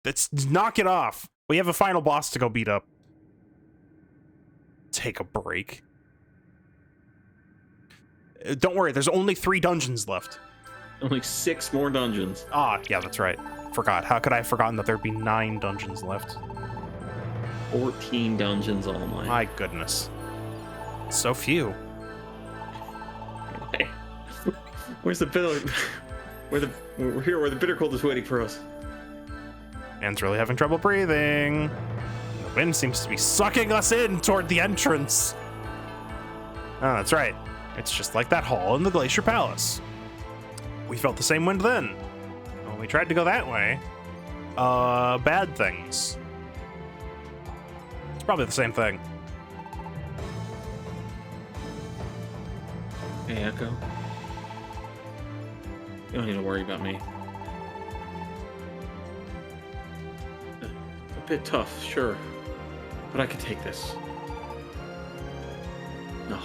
Let's knock it off. We have a final boss to go beat up. Take a break. Don't worry, there's only 3 dungeons left. Only 6 more dungeons. Ah, yeah, that's right. Forgot. How could I have forgotten that there'd be 9 dungeons left? 14 dungeons all mine. My goodness. So few. Where's the bitter? We're here where the bitter cold is waiting for us. Man's really having trouble breathing. The wind seems to be sucking us in toward the entrance. Oh, that's right. It's just like that hall in the Glacier Palace. We felt the same wind then. When we tried to go that way, bad things. It's probably the same thing. Hey, Echo. You don't need to worry about me. A bit tough, sure. But I can take this. No.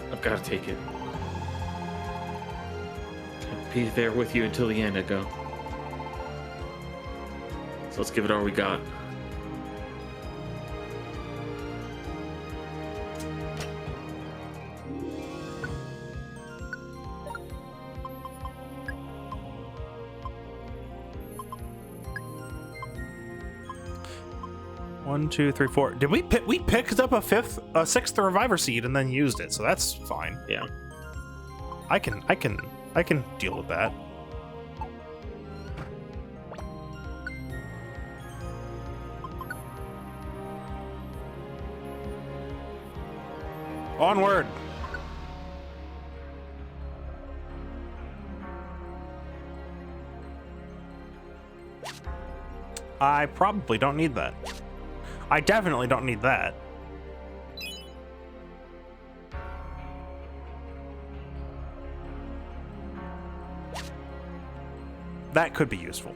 I've got to take it. I'll be there with you until the end, Echo. So let's give it all we got. One, two, three, four. Did we picked up a sixth reviver seed and then used it, so that's fine. Yeah. I can deal with that. Onward. I probably don't need that. I definitely don't need that. That could be useful.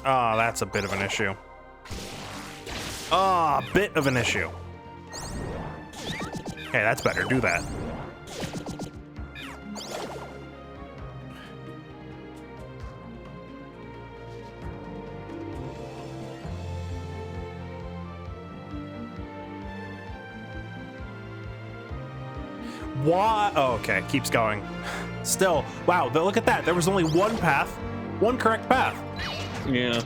Oh, that's a bit of an issue. Ah, a bit of an issue. Okay, that's better. Do that. Why? Oh, okay, keeps going. Still, wow, look at that. There was only one path, one correct path. Yeah.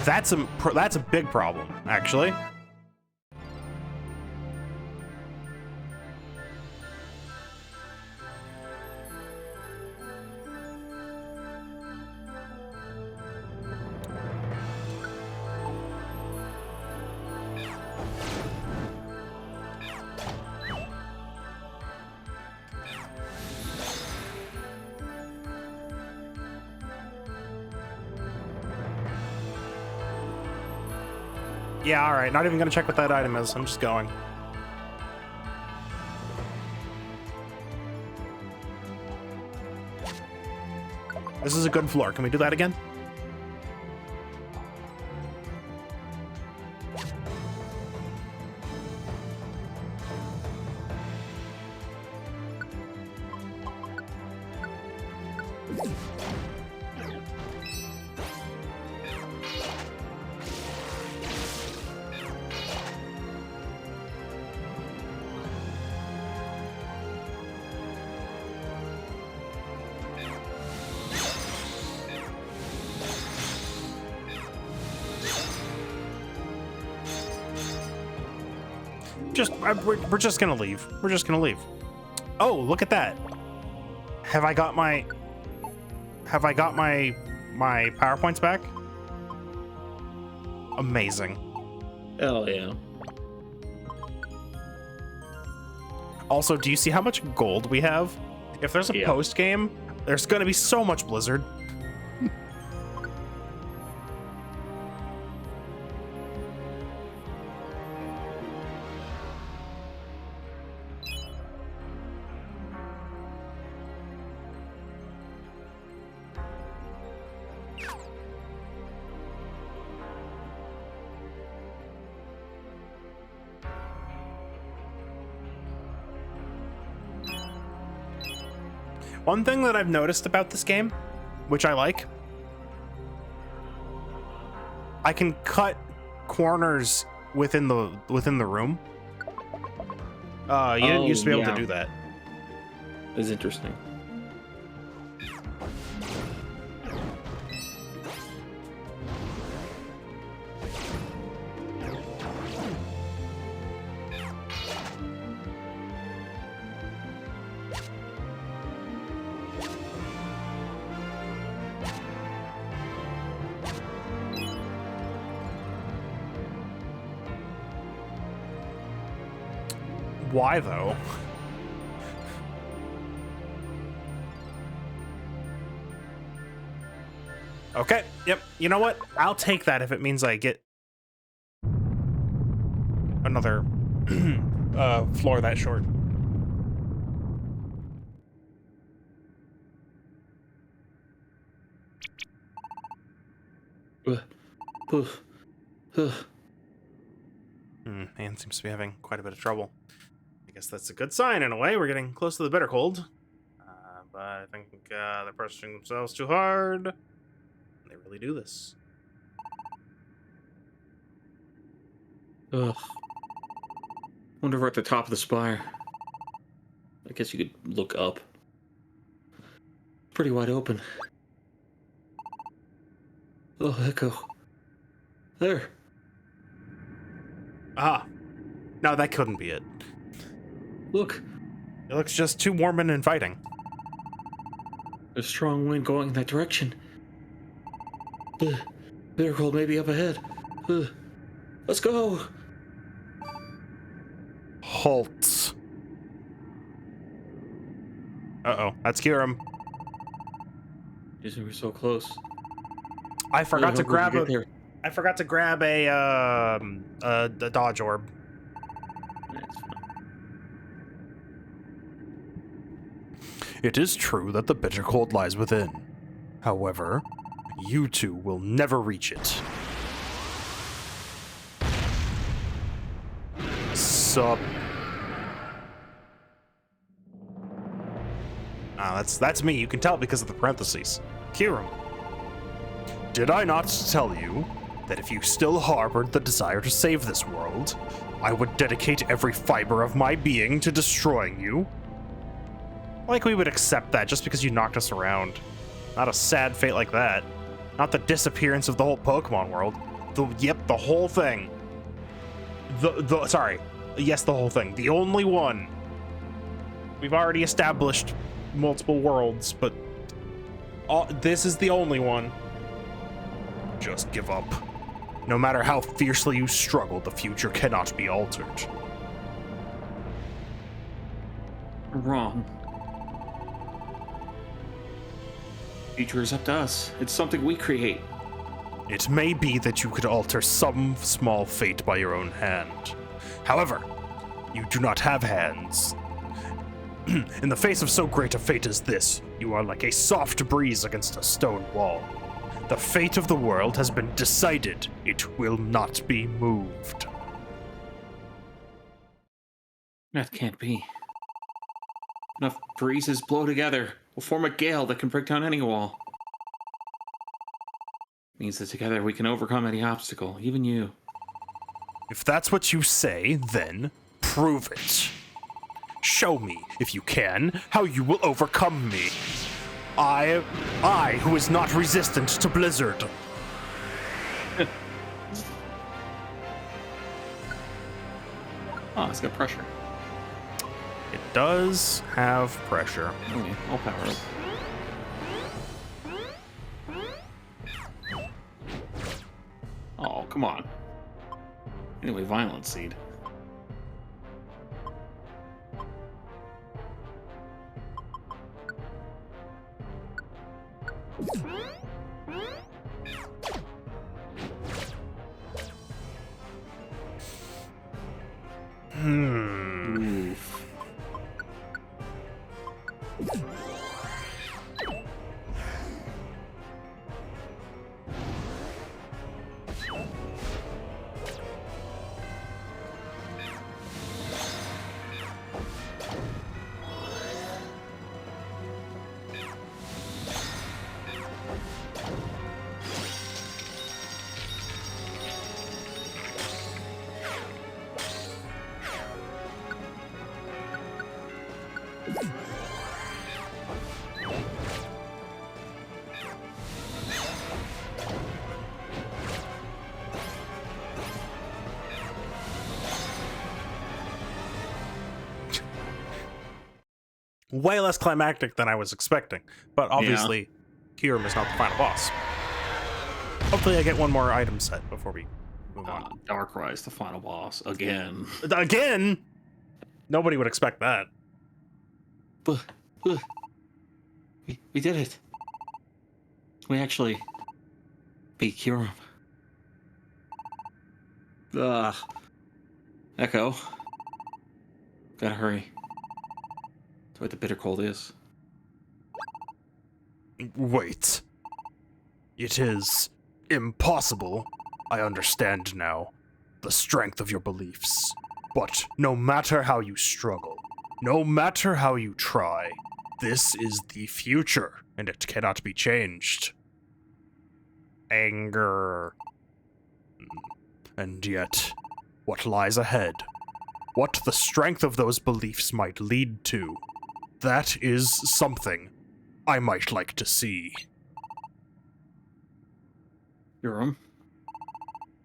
That's a big problem, actually. Yeah, alright, not even gonna check what that item is, I'm just going. This is a good floor, can we do that again? We're just gonna leave. We're just gonna leave. Oh, look at that. Have I got my PowerPoints back? Amazing. Hell yeah. Also, do you see how much gold we have? If there's a post game, there's gonna be so much Blizzard. One thing that I've noticed about this game, which I like, I can cut corners within the room. You didn't used to be able to do that. It's interesting. Why though? Okay, yep. You know what? I'll take that if it means I get another floor that short. Anne seems to be having quite a bit of trouble. I guess that's a good sign in a way. We're getting close to the bitter cold. But I think they're pushing themselves too hard. They really do this. Ugh. Wonder if we're at the top of the spire. I guess you could look up. Pretty wide open. Oh, echo. There. Ah. No, that couldn't be it. Look. It looks just too warm and inviting. There's a strong wind going in that direction. Bitter cold may be up ahead. Let's go. Halt. Uh-oh, that's Kiram. Jeez, we were so close. I forgot to grab a... There. I forgot to grab a dodge orb. That's fine. It is true that the bitter cold lies within. However, you two will never reach it. Sup. Ah, that's me. You can tell because of the parentheses. Kiram. Did I not tell you that if you still harbored the desire to save this world, I would dedicate every fiber of my being to destroying you? Like we would accept that just because you knocked us around. Not a sad fate like that. Not the disappearance of the whole Pokemon world. The whole thing. Sorry. Yes, the whole thing. The only one. We've already established multiple worlds, but this is the only one. Just give up. No matter how fiercely you struggle, the future cannot be altered. Wrong. Future is up to us. It's something we create. It may be that you could alter some small fate by your own hand. However, you do not have hands. In the face of so great a fate as this, you are like a soft breeze against a stone wall. The fate of the world has been decided. It will not be moved. That can't be. Enough breezes blow together will form a gale that can break down any wall. Means that together we can overcome any obstacle, even you. If that's what you say, then prove it. Show me, if you can, how you will overcome me. I who is not resistant to Blizzard. Oh, it's got pressure. It does have pressure. Okay, I'll power up. Oh, come on. Anyway, Violent Seed. Oof. Way less climactic than I was expecting, but obviously, Kyurem is not the final boss. Hopefully I get one more item set before we move on. Darkrai's the final boss again. Again? Nobody would expect that. But we did it. We actually beat Kyurem. Echo. Gotta hurry. That's what the bitter cold is. Wait. It is impossible. I understand now the strength of your beliefs. But no matter how you struggle, no matter how you try, this is the future, and it cannot be changed. Anger. And yet, what lies ahead? What the strength of those beliefs might lead to? That is something I might like to see. Kyurem?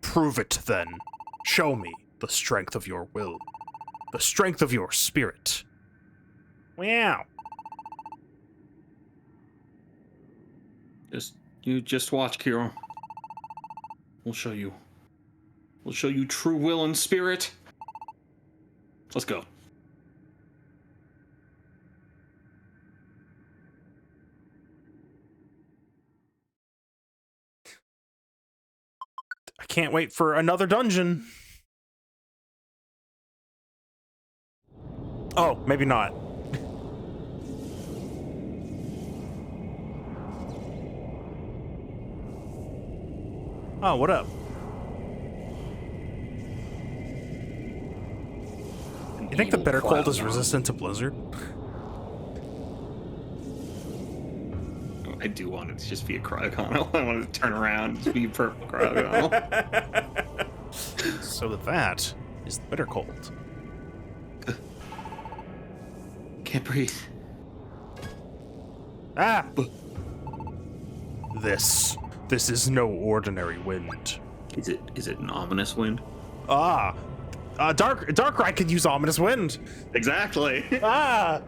Prove it, then. Show me the strength of your will. The strength of your spirit. Wow. You just watch, Kyurem. We'll show you. We'll show you true will and spirit. Let's go. I can't wait for another dungeon. Oh, maybe not. Oh, what up? You think the bitter cold is resistant to blizzard? I do want it to just be a cryogonal. I want it to turn around and just be a purple cryogonal. So that is the bitter cold. Can't breathe. Ah! This is no ordinary wind. Is it an ominous wind? Ah! Darkrai could use ominous wind. Exactly. Ah!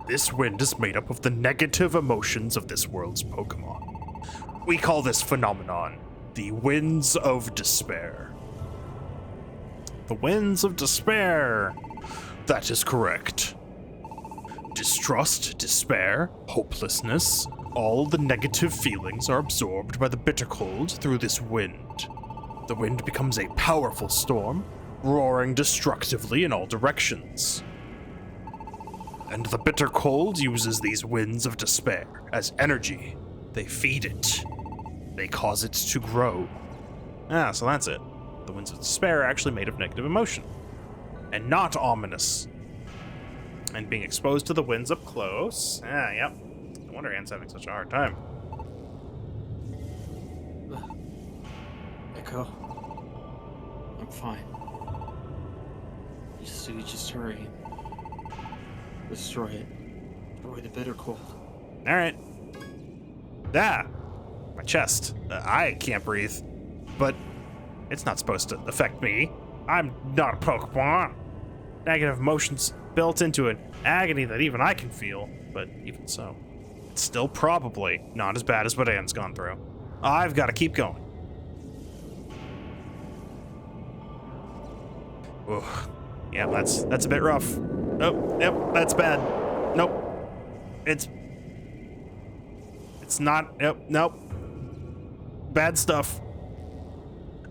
This wind is made up of the negative emotions of this world's Pokemon. We call this phenomenon the Winds of Despair. The Winds of Despair. That is correct. Distrust, despair, hopelessness, all the negative feelings are absorbed by the bitter cold through this wind. The wind becomes a powerful storm, roaring destructively in all directions. And the bitter cold uses these winds of despair as energy. They feed it. They cause it to grow. Ah, so that's it. The winds of despair are actually made of negative emotion. And not ominous. And being exposed to the winds up close. Ah, yep. No wonder Anne's having such a hard time. Echo. I'm fine. You just hurry. Destroy it. Destroy the bitter cold. Alright. Ah! My chest. I can't breathe. But it's not supposed to affect me. I'm not a Pokemon. Negative emotions built into an agony that even I can feel. But even so, it's still probably not as bad as what Anne's gone through. I've got to keep going. Ugh. Yeah, that's a bit rough. Oh, yep, that's bad. Nope. It's not. Yep, nope. Bad stuff.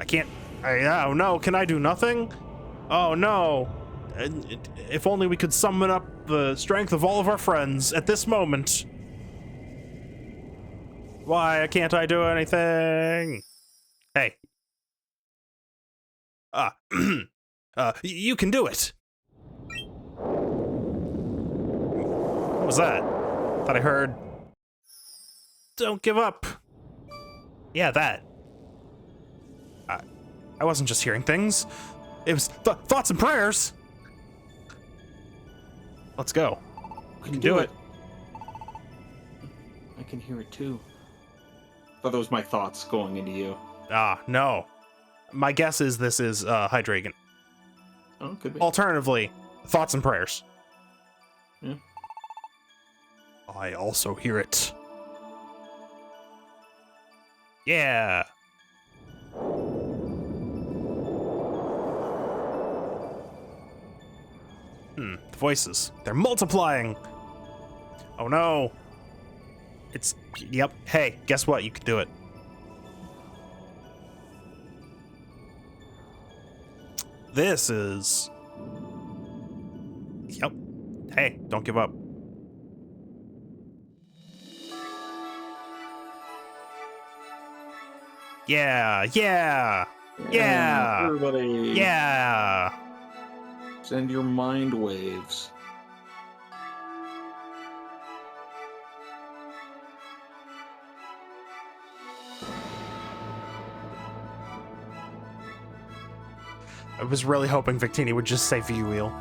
I can't. Oh no, can I do nothing? Oh no. If only we could summon up the strength of all of our friends at this moment. Why can't I do anything? Hey. You can do it. What was that? Thought I heard. Don't give up. Yeah, that. I wasn't just hearing things. It was thoughts and prayers. Let's go. We can do it. I can hear it too. I thought that was my thoughts going into you. Ah, no. My guess is this is Hydragon. Oh, could be. Alternatively, thoughts and prayers. Yeah. I also hear it. Yeah. The voices. They're multiplying. Oh no. Yep. Hey, guess what? You can do it. This is... Yep. Hey, don't give up. Yeah, yeah, yeah, Everybody. yeah. Send your mind waves. I was really hoping Victini would just say V-Wheel.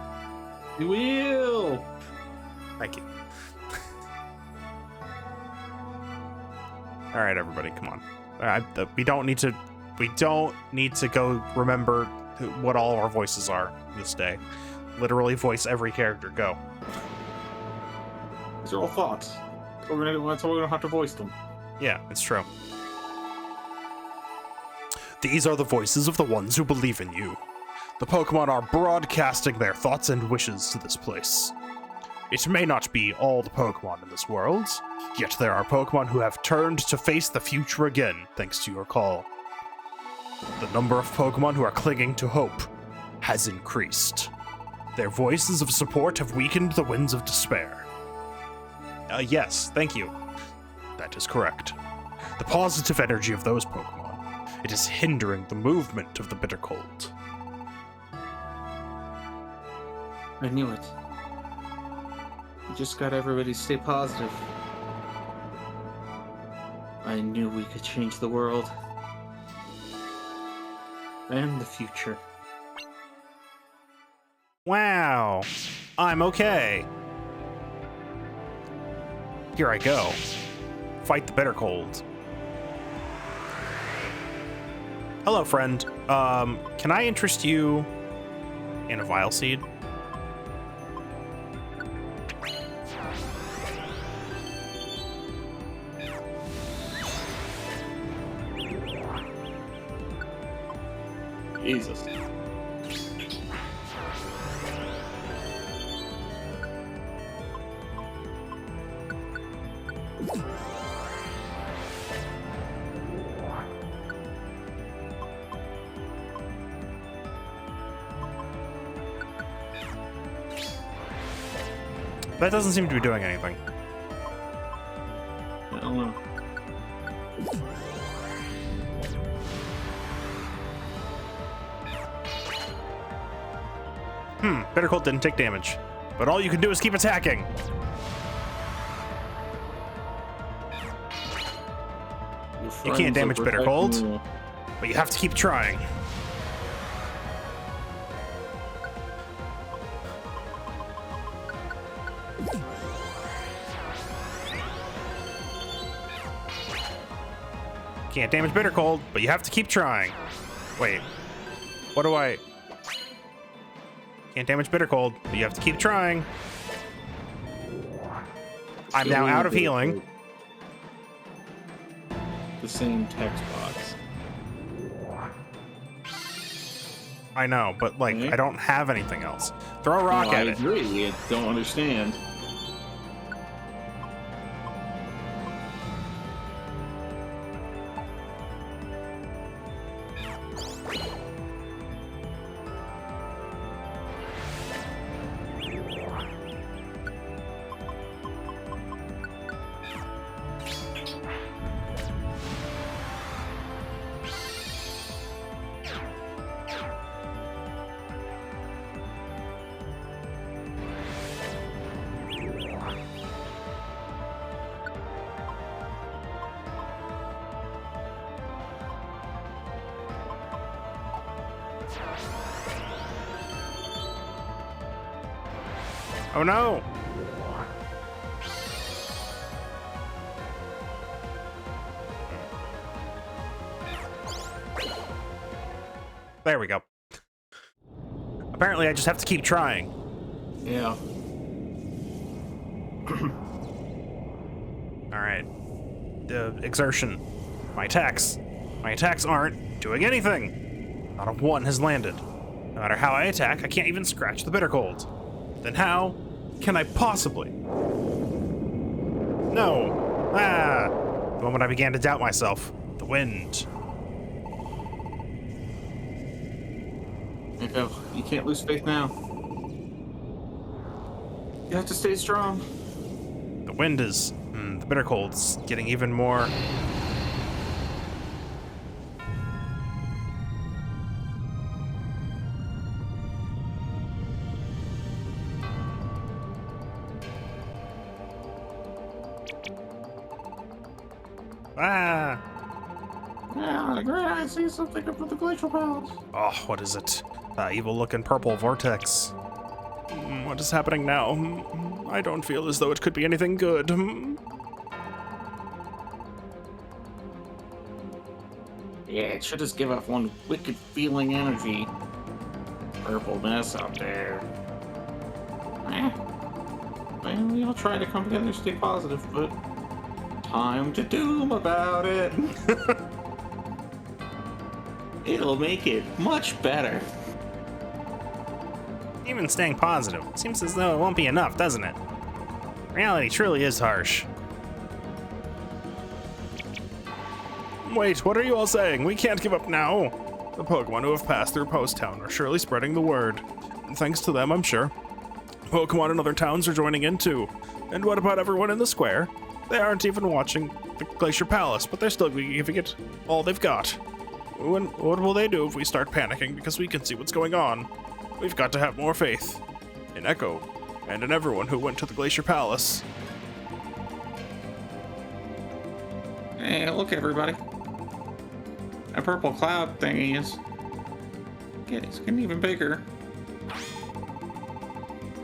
You will. Thank you. All right, everybody, come on. We don't need to go remember what all our voices are this day. Literally voice every character. Go. These are all thoughts. That's how we're gonna have to voice them. Yeah, it's true. These are the voices of the ones who believe in you. The Pokemon are broadcasting their thoughts and wishes to this place. It may not be all the Pokemon in this world, yet there are Pokemon who have turned to face the future again thanks to your call. The number of Pokemon who are clinging to hope has increased. Their voices of support have weakened the winds of despair. Yes, thank you. That is correct. The positive energy of those Pokemon, it is hindering the movement of the bitter cold. I knew it. You just got everybody to stay positive. I knew we could change the world. And the future. Wow, I'm okay. Here I go. Fight the bitter cold. Hello, friend. Can I interest you in a Vile Seed? Jesus. That doesn't seem to be doing anything. I don't know. Bitter Cold didn't take damage, but all you can do is keep attacking. You can't damage Bitter Cold, but you have to keep trying. Can't damage Bitter Cold, but you have to keep trying. Wait, what do I... Can't damage Bitter Cold, but you have to keep trying. I'm now out of healing. The same text box. I know, but like, I don't have anything else. Throw a rock at it. I agree. I don't understand. Oh no! There we go. Apparently I just have to keep trying. Yeah. Alright. The exertion. My attacks. My attacks aren't doing anything. Not a one has landed. No matter how I attack, I can't even scratch the bitter cold. Then how can I possibly? No. Ah. The moment I began to doubt myself. The wind. Echo, you can't lose faith now. You have to stay strong. The wind is... the bitter cold's getting even more... Ah! Yeah, great, I see something up with the glacial palace. Oh, what is it? That evil-looking purple vortex. What is happening now? I don't feel as though it could be anything good. Yeah, it should just give off one wicked feeling energy. Purple mess out there. Well, we all try to come together, stay positive, but time to doom about it. It'll make it much better. Even staying positive seems as though it won't be enough, doesn't it? Reality truly is harsh. Wait, what are you all saying? We can't give up now. The Pokemon who have passed through Post Town are surely spreading the word. And thanks to them, I'm sure. Pokemon in other towns are joining in too. And what about everyone in the square? They aren't even watching the Glacier Palace, but they're still giving it all they've got. What will they do if we start panicking because we can see what's going on? We've got to have more faith. In Echo, and in everyone who went to the Glacier Palace. Hey, look everybody. That purple cloud thingy is getting even bigger.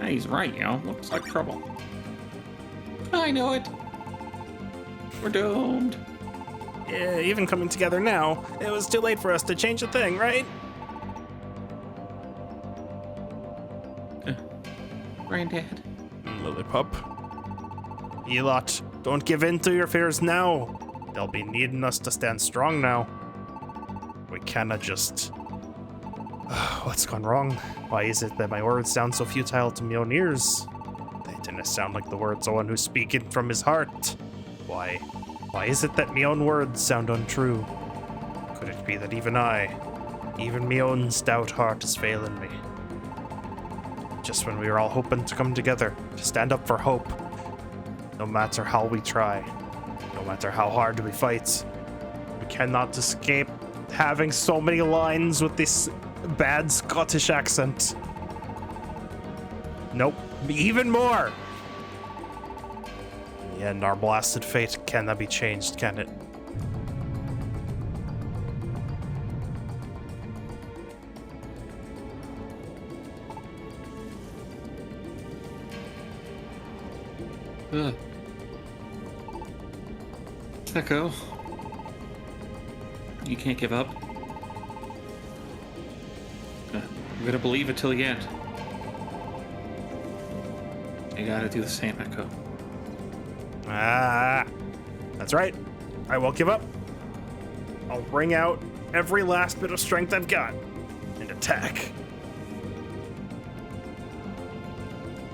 Hey, he's right, you know. Looks like trouble. I know it. We're doomed. Yeah, even coming together now, it was too late for us to change a thing, right? Granddad. Lillipup. You lot, don't give in to your fears now. They'll be needing us to stand strong now. We cannot just... What's gone wrong? Why is it that my words sound so futile to my own ears? They didn't sound like the words of one who's speaking from his heart. Why is it that my own words sound untrue? Could it be that even my own stout heart is failing me? Just when we were all hoping to come together, to stand up for hope. No matter how we try, no matter how hard we fight, we cannot escape having so many lines with this bad Scottish accent. Nope, even more! In the end, our blasted fate cannot be changed, can it? Echo. You can't give up. I'm gonna believe it till the end. You gotta do the same, Echo. Ah, that's right. I won't give up. I'll bring out every last bit of strength I've got and attack.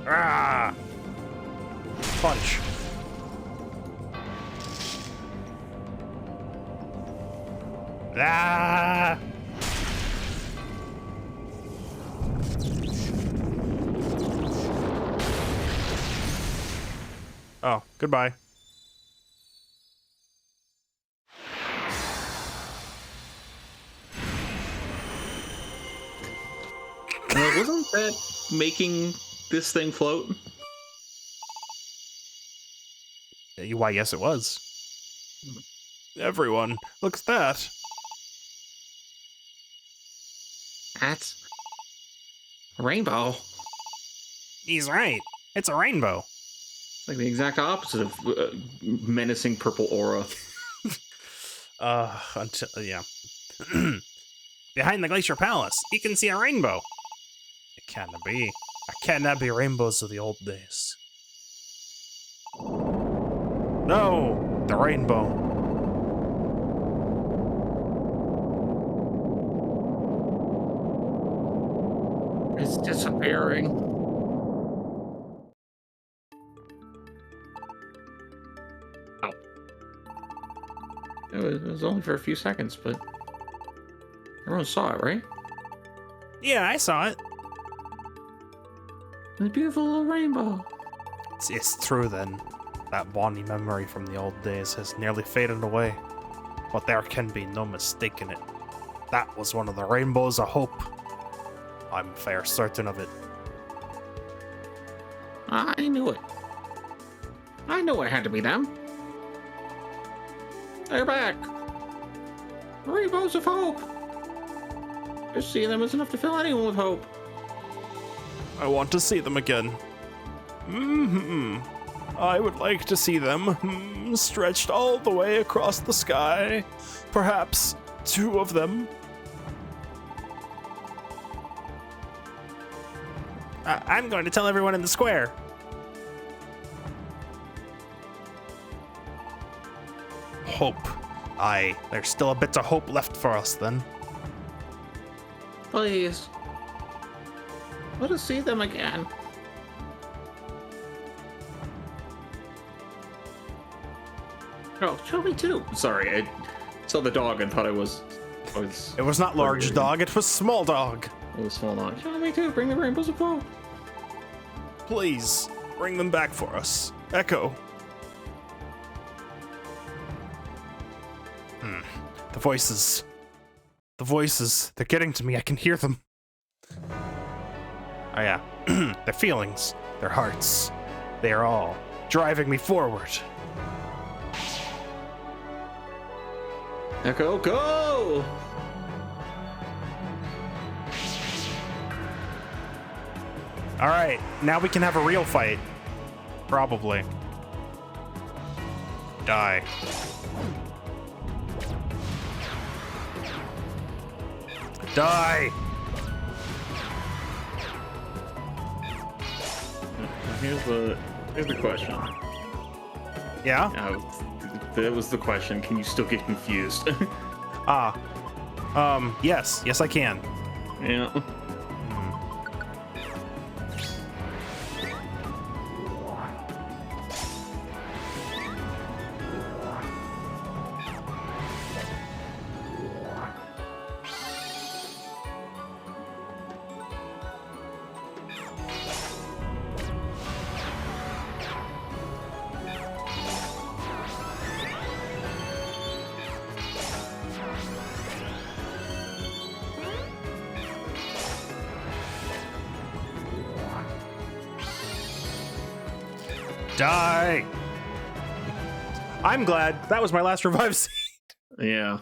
Ah! Punch. Ah! Oh, goodbye. Wasn't that making this thing float? Why, yes, it was. Everyone, look at that. That's a rainbow. He's right. It's a rainbow. Like the exact opposite of menacing purple aura. Yeah. Behind the Glacier Palace, you can see a rainbow. It cannot be. It cannot be rainbows of the old days. No, the rainbow. It's disappearing. Oh. It was only for a few seconds, but everyone saw it, right? Yeah, I saw it. The beautiful little rainbow. It's true then. That bonny memory from the old days has nearly faded away. But there can be no mistaking it. That was one of the rainbows of hope. I'm fair certain of it. I knew it. I knew it had to be them. They're back. Rainbows of hope. Just seeing them is enough to fill anyone with hope. I want to see them again. I would like to see them stretched all the way across the sky. Perhaps 2 of them. I'm going to tell everyone in the square. Hope. Aye, there's still a bit of hope left for us then. Please. Let us see them again. Oh, show me too. Sorry, I saw the dog and thought it was It was not large dog, it was small dog. It was small dog. Show me too. Bring the rainbows of hope. Please, bring them back for us. Echo. The voices. The voices. They're getting to me. I can hear them. Oh yeah. Their feelings. Their hearts. They are all driving me forward. Echo, go! All right, now we can have a real fight. Probably. Die. Die! Here's the question. Yeah? That was the question. Can you still get confused? Yes. Yes, I can. Yeah. Die! I'm glad that was my last revive scene. Yeah.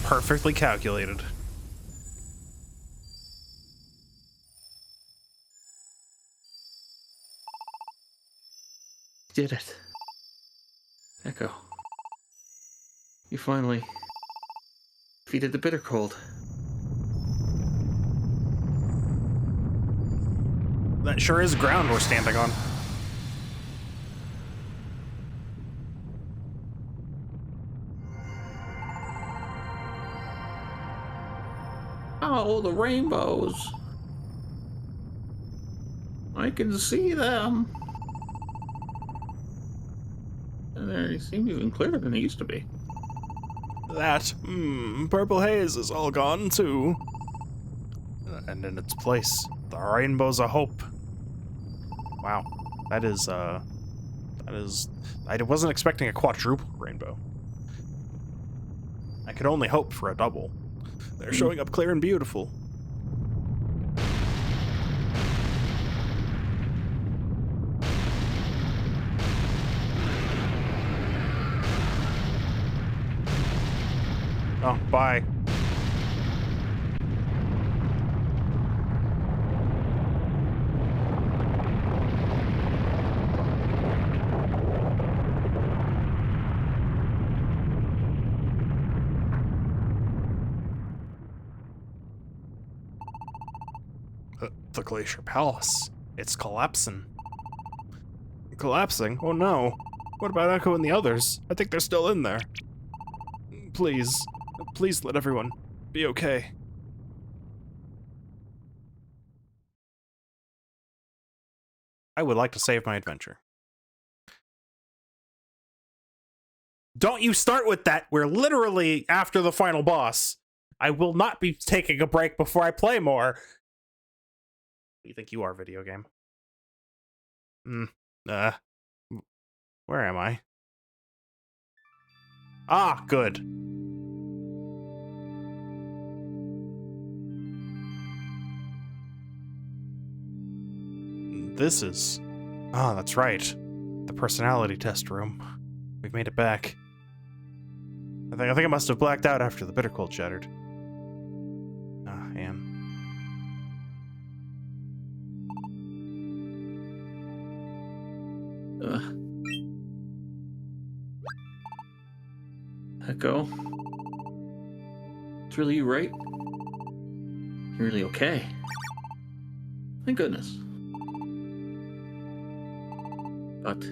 Perfectly calculated. Did it. Echo. You finally defeated the bitter cold. That sure is ground we're standing on. Oh, the rainbows. I can see them. And they seem even clearer than they used to be. That, purple haze is all gone too. And in its place, the rainbows of hope. Wow, that is, I wasn't expecting a quadruple rainbow. I could only hope for a double. They're showing up clear and beautiful. Oh, bye. The Glacier Palace. It's collapsing. Collapsing? Oh no. What about Echo and the others? I think they're still in there. Please. Please let everyone be okay. I would like to save my adventure. Don't you start with that. We're literally after the final boss. I will not be taking a break before I play more. What do you think you are, video game? Where am I? Ah, good. This is... Ah, that's right. The personality test room. We've made it back. I think I must have blacked out after the bitter cold shattered. Ah, Anne. Echo? It's really you, right? You're really okay. Thank goodness. But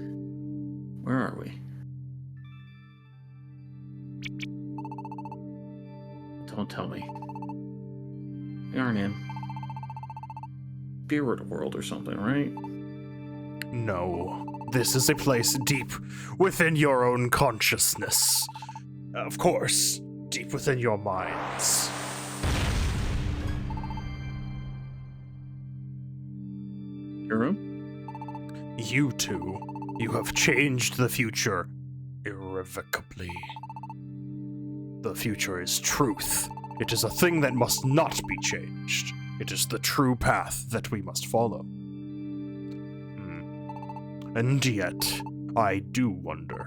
where are we? Don't tell me. We aren't in Spirit World or something, right? No. This is a place deep within your own consciousness. Of course, deep within your minds. Your room? You two, you have changed the future irrevocably. The future is truth. It is a thing that must not be changed. It is the true path that we must follow. And yet, I do wonder,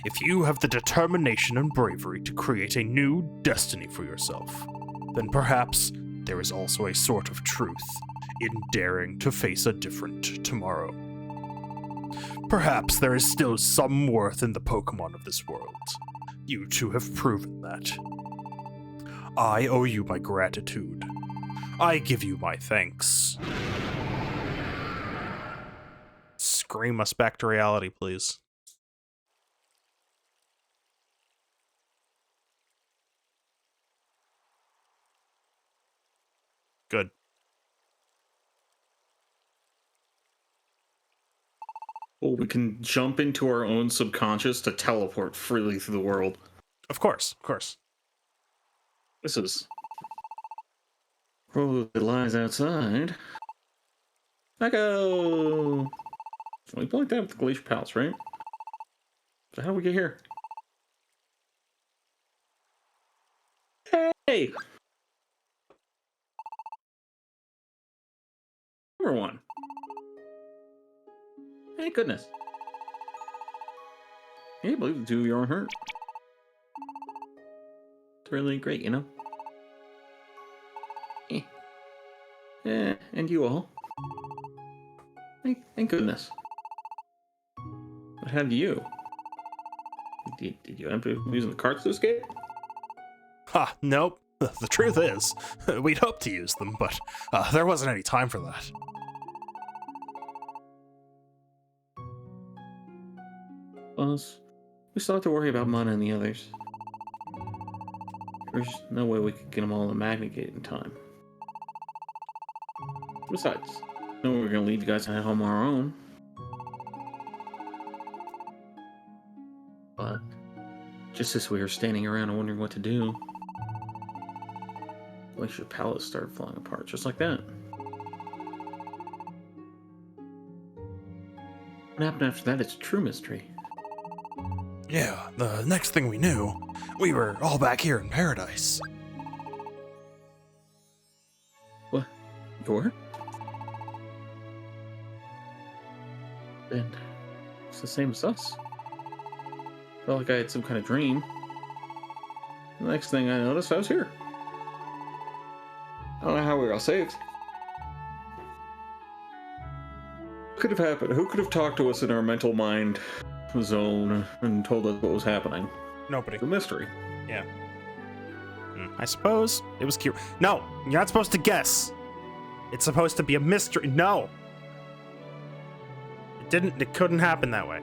if you have the determination and bravery to create a new destiny for yourself, then perhaps there is also a sort of truth in daring to face a different tomorrow. Perhaps there is still some worth in the Pokemon of this world. You two have proven that. I owe you my gratitude. I give you my thanks. Scream us back to reality, please. Good. Well, we can jump into our own subconscious to teleport freely through the world. Of course, of course. This is road that lies outside. Echo! We like that with the Glacier Palace, right? So how do we get here? Hey! Number one. Thank goodness. Can you believe the two of you aren't hurt? It's really great, you know? Yeah, and you all. Thank goodness. What have you? Did you end up using the carts to escape? Ha, nope. The truth is, we'd hoped to use them, but there wasn't any time for that. Plus, we still have to worry about Mana and the others. There's no way we could get them all in the Magnet Gate in time. Besides, no way we're gonna leave you guys at home on our own. But just as we were standing around and wondering what to do, Glacier Palace started falling apart just like that. What happened after that is a true mystery. Yeah, the next thing we knew, we were all back here in paradise. What? You were? Then it's the same as us. Felt like I had some kind of dream. The next thing I noticed, I was here. I don't know how we got saved. What could have happened? Who could have talked to us in our mental mind zone and told us what was happening? Nobody. The mystery. Yeah. I suppose it was cute. No, you're not supposed to guess. It's supposed to be a mystery. No. It couldn't happen that way.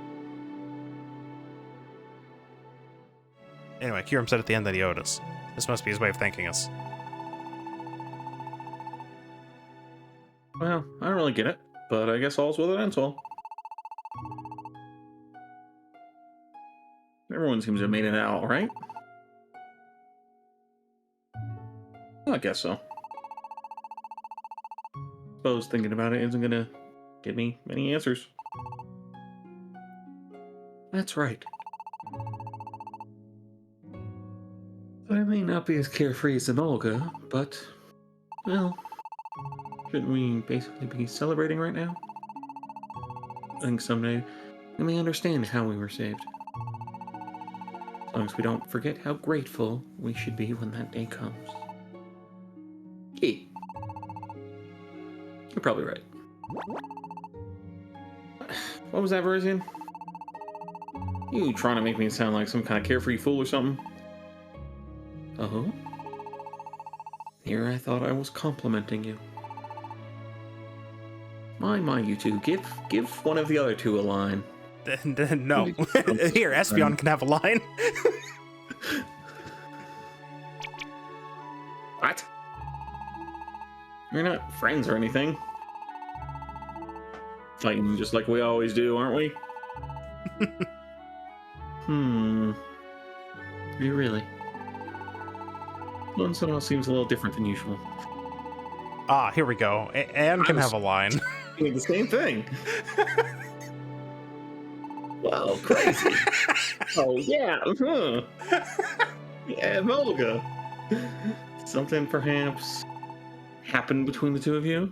Anyway, Kiram said at the end that he owed us. This must be his way of thanking us. Well, I don't really get it, but I guess all's well that ends well. Everyone seems to have made it out, right? I guess so. Suppose thinking about it isn't gonna give me many answers. That's right. I may not be as carefree as Olga, but, well, shouldn't we basically be celebrating right now? I think someday we may understand how we were saved. As long as we don't forget how grateful we should be when that day comes. Key. You're probably right. What was that, Verizian? You trying to make me sound like some kind of carefree fool or something? Oh? Here I thought I was complimenting you. My, you two. Give one of the other two a line. No. Here, Espeon can have a line. What? We're not friends or anything. Fighting just like we always do, aren't we? You really? One somehow seems a little different than usual. Ah, here we go. Anne can have a line. Doing the same thing. Wow, crazy. Oh, yeah. Yeah, Volga. Something perhaps happened between the two of you?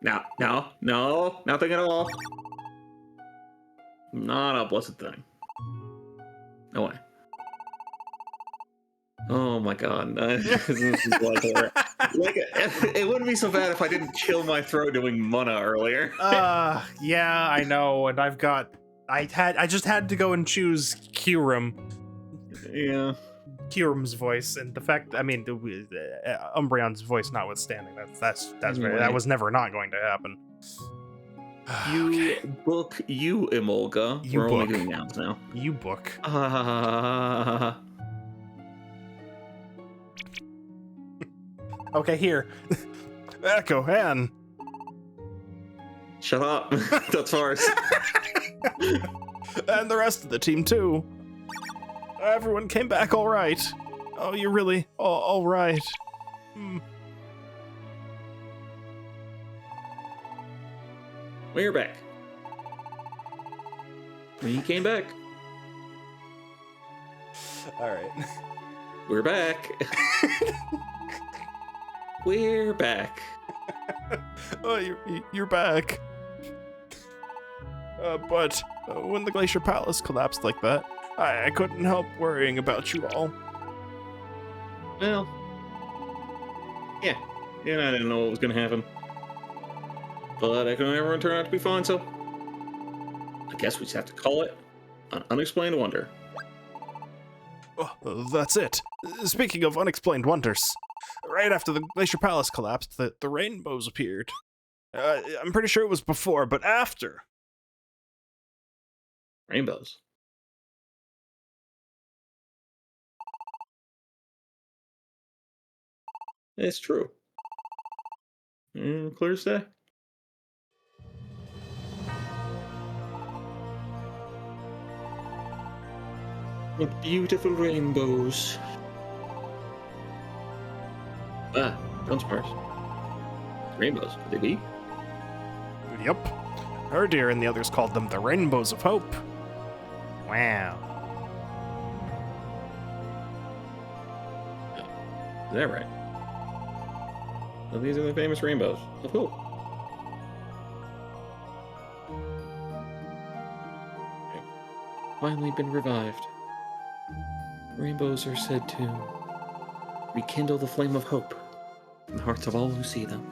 No, nothing at all. Not a blessed thing. No way. Oh my god. This is like it wouldn't be so bad if I didn't kill my throat doing Mana earlier. Yeah, I know, and I just had to go and choose Kiram. Yeah. Kiram's voice, and the fact, I mean, Umbreon's voice notwithstanding, that's Anyway. that was never not going to happen. You book, you Emolga. You We're only book. doing nouns now. You book. Okay, here. Echo, Anne. Shut up. That's ours. And the rest of the team, too. Everyone came back all right. Oh, you're really all right. We're back. We came back. All right. We're back. We're back. Oh, you're back. But when the Glacier Palace collapsed like that, I couldn't help worrying about you all. Well, yeah, I didn't know what was gonna happen. But everyone turned out to be fine, so I guess we just have to call it an unexplained wonder. Oh, that's it. Speaking of unexplained wonders, right after the Glacier Palace collapsed, the rainbows appeared. I'm pretty sure it was before, but after. Rainbows. It's true. Clear as day. What beautiful rainbows. Ah, Dunsparce. Rainbows, could they be? Yep. Herdir and the others called them the Rainbows of Hope. Wow. Is that right? Well, these are the famous rainbows of hope. Finally been revived. Rainbows are said to rekindle the flame of hope in the hearts of all who see them.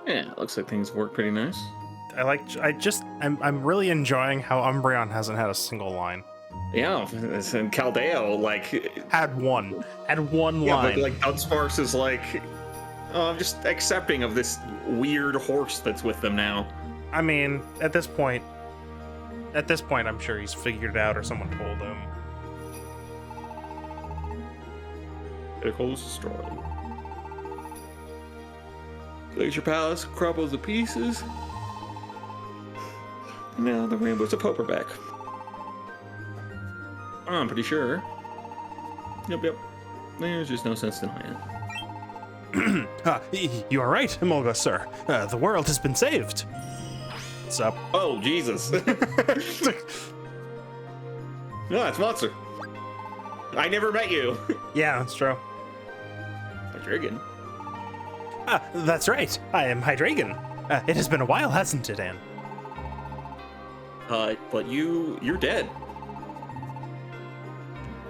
Yeah, looks like things work pretty nice. I'm really enjoying how Umbreon hasn't had a single line. Yeah, and Caldeo, like... Had one line. But like Dunsparce is like, oh, I'm just accepting of this weird horse that's with them now. I mean, at this point, I'm sure he's figured it out or someone told him. Critical is destroyed. Glacier Palace crumbles to pieces. Now the Rainbows of Hope are back. I'm pretty sure. Yep. There's just no sense denying it. You are right, Emolga, sir. The world has been saved. What's up? Oh, Jesus. No, it's Monster. I never met you. Yeah, that's true. Hydreigon. That's right. I am Hydreigon. It has been a while, hasn't it, Anne? But you're dead.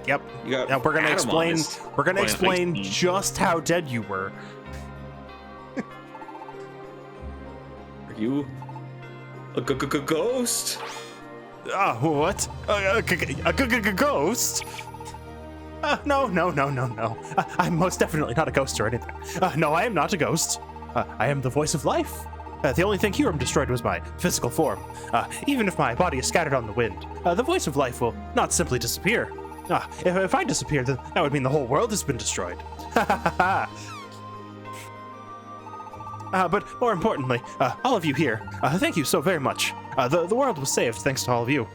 Yep. You got now we're gonna Adam on explain. this We're gonna point, explain just how dead you were. Are you a ghost? What? A ghost? No. I'm most definitely not a ghost or anything. No, I am not a ghost. I am the voice of life. The only thing here destroyed was my physical form. Even if my body is scattered on the wind, the voice of life will not simply disappear. If I disappear, then that would mean the whole world has been destroyed. But more importantly, all of you here, thank you so very much. The world was saved thanks to all of you.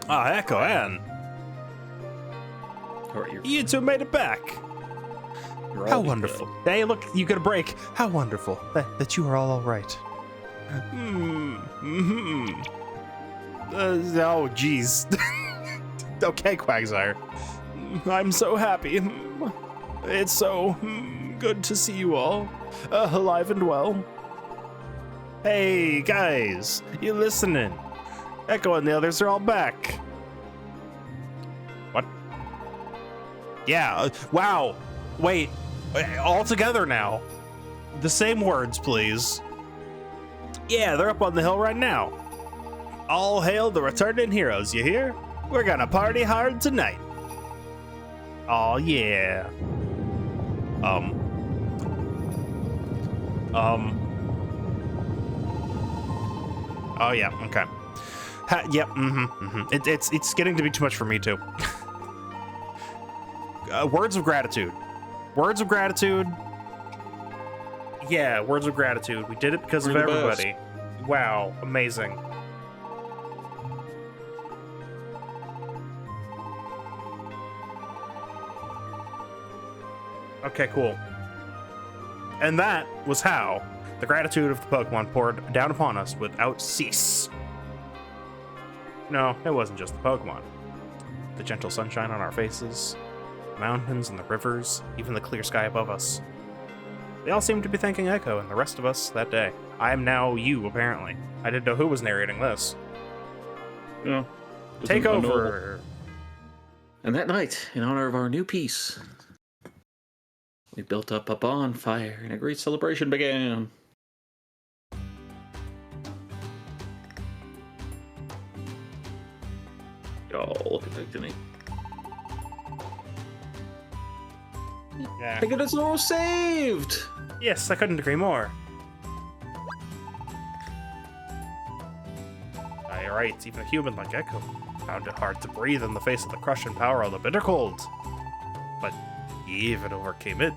Echo Anne. You two made it back. How wonderful. Hey, look, you got a break. How wonderful that you are all right. Oh, jeez. Okay, Quagsire. I'm so happy. It's so good to see you all alive and well. Hey, guys, you listening? Echo and the others are all back. What? Yeah, wow. Wait, all together now. The same words, please. Yeah, they're up on the hill right now. All hail the returning heroes, you hear? We're gonna party hard tonight. Oh yeah. Oh yeah, okay. Yep, It's getting to be too much for me too. Words of gratitude. Words of gratitude. Yeah, words of gratitude. We did it because of everybody. Wow, amazing. Okay, cool. And that was how the gratitude of the Pokemon poured down upon us without cease. No, it wasn't just the Pokemon. The gentle sunshine on our faces, the mountains and the rivers, even the clear sky above us. They all seemed to be thanking Echo and the rest of us that day. I am now you, apparently. I didn't know who was narrating this. Yeah. Take over. And that night, in honor of our new peace, we built up a bonfire and a great celebration began. Oh, look at Victini. Yeah. Look at us all saved! Yes, I couldn't agree more. You're right, even a human like Echo found it hard to breathe in the face of the crushing power of the bitter cold. But he even overcame it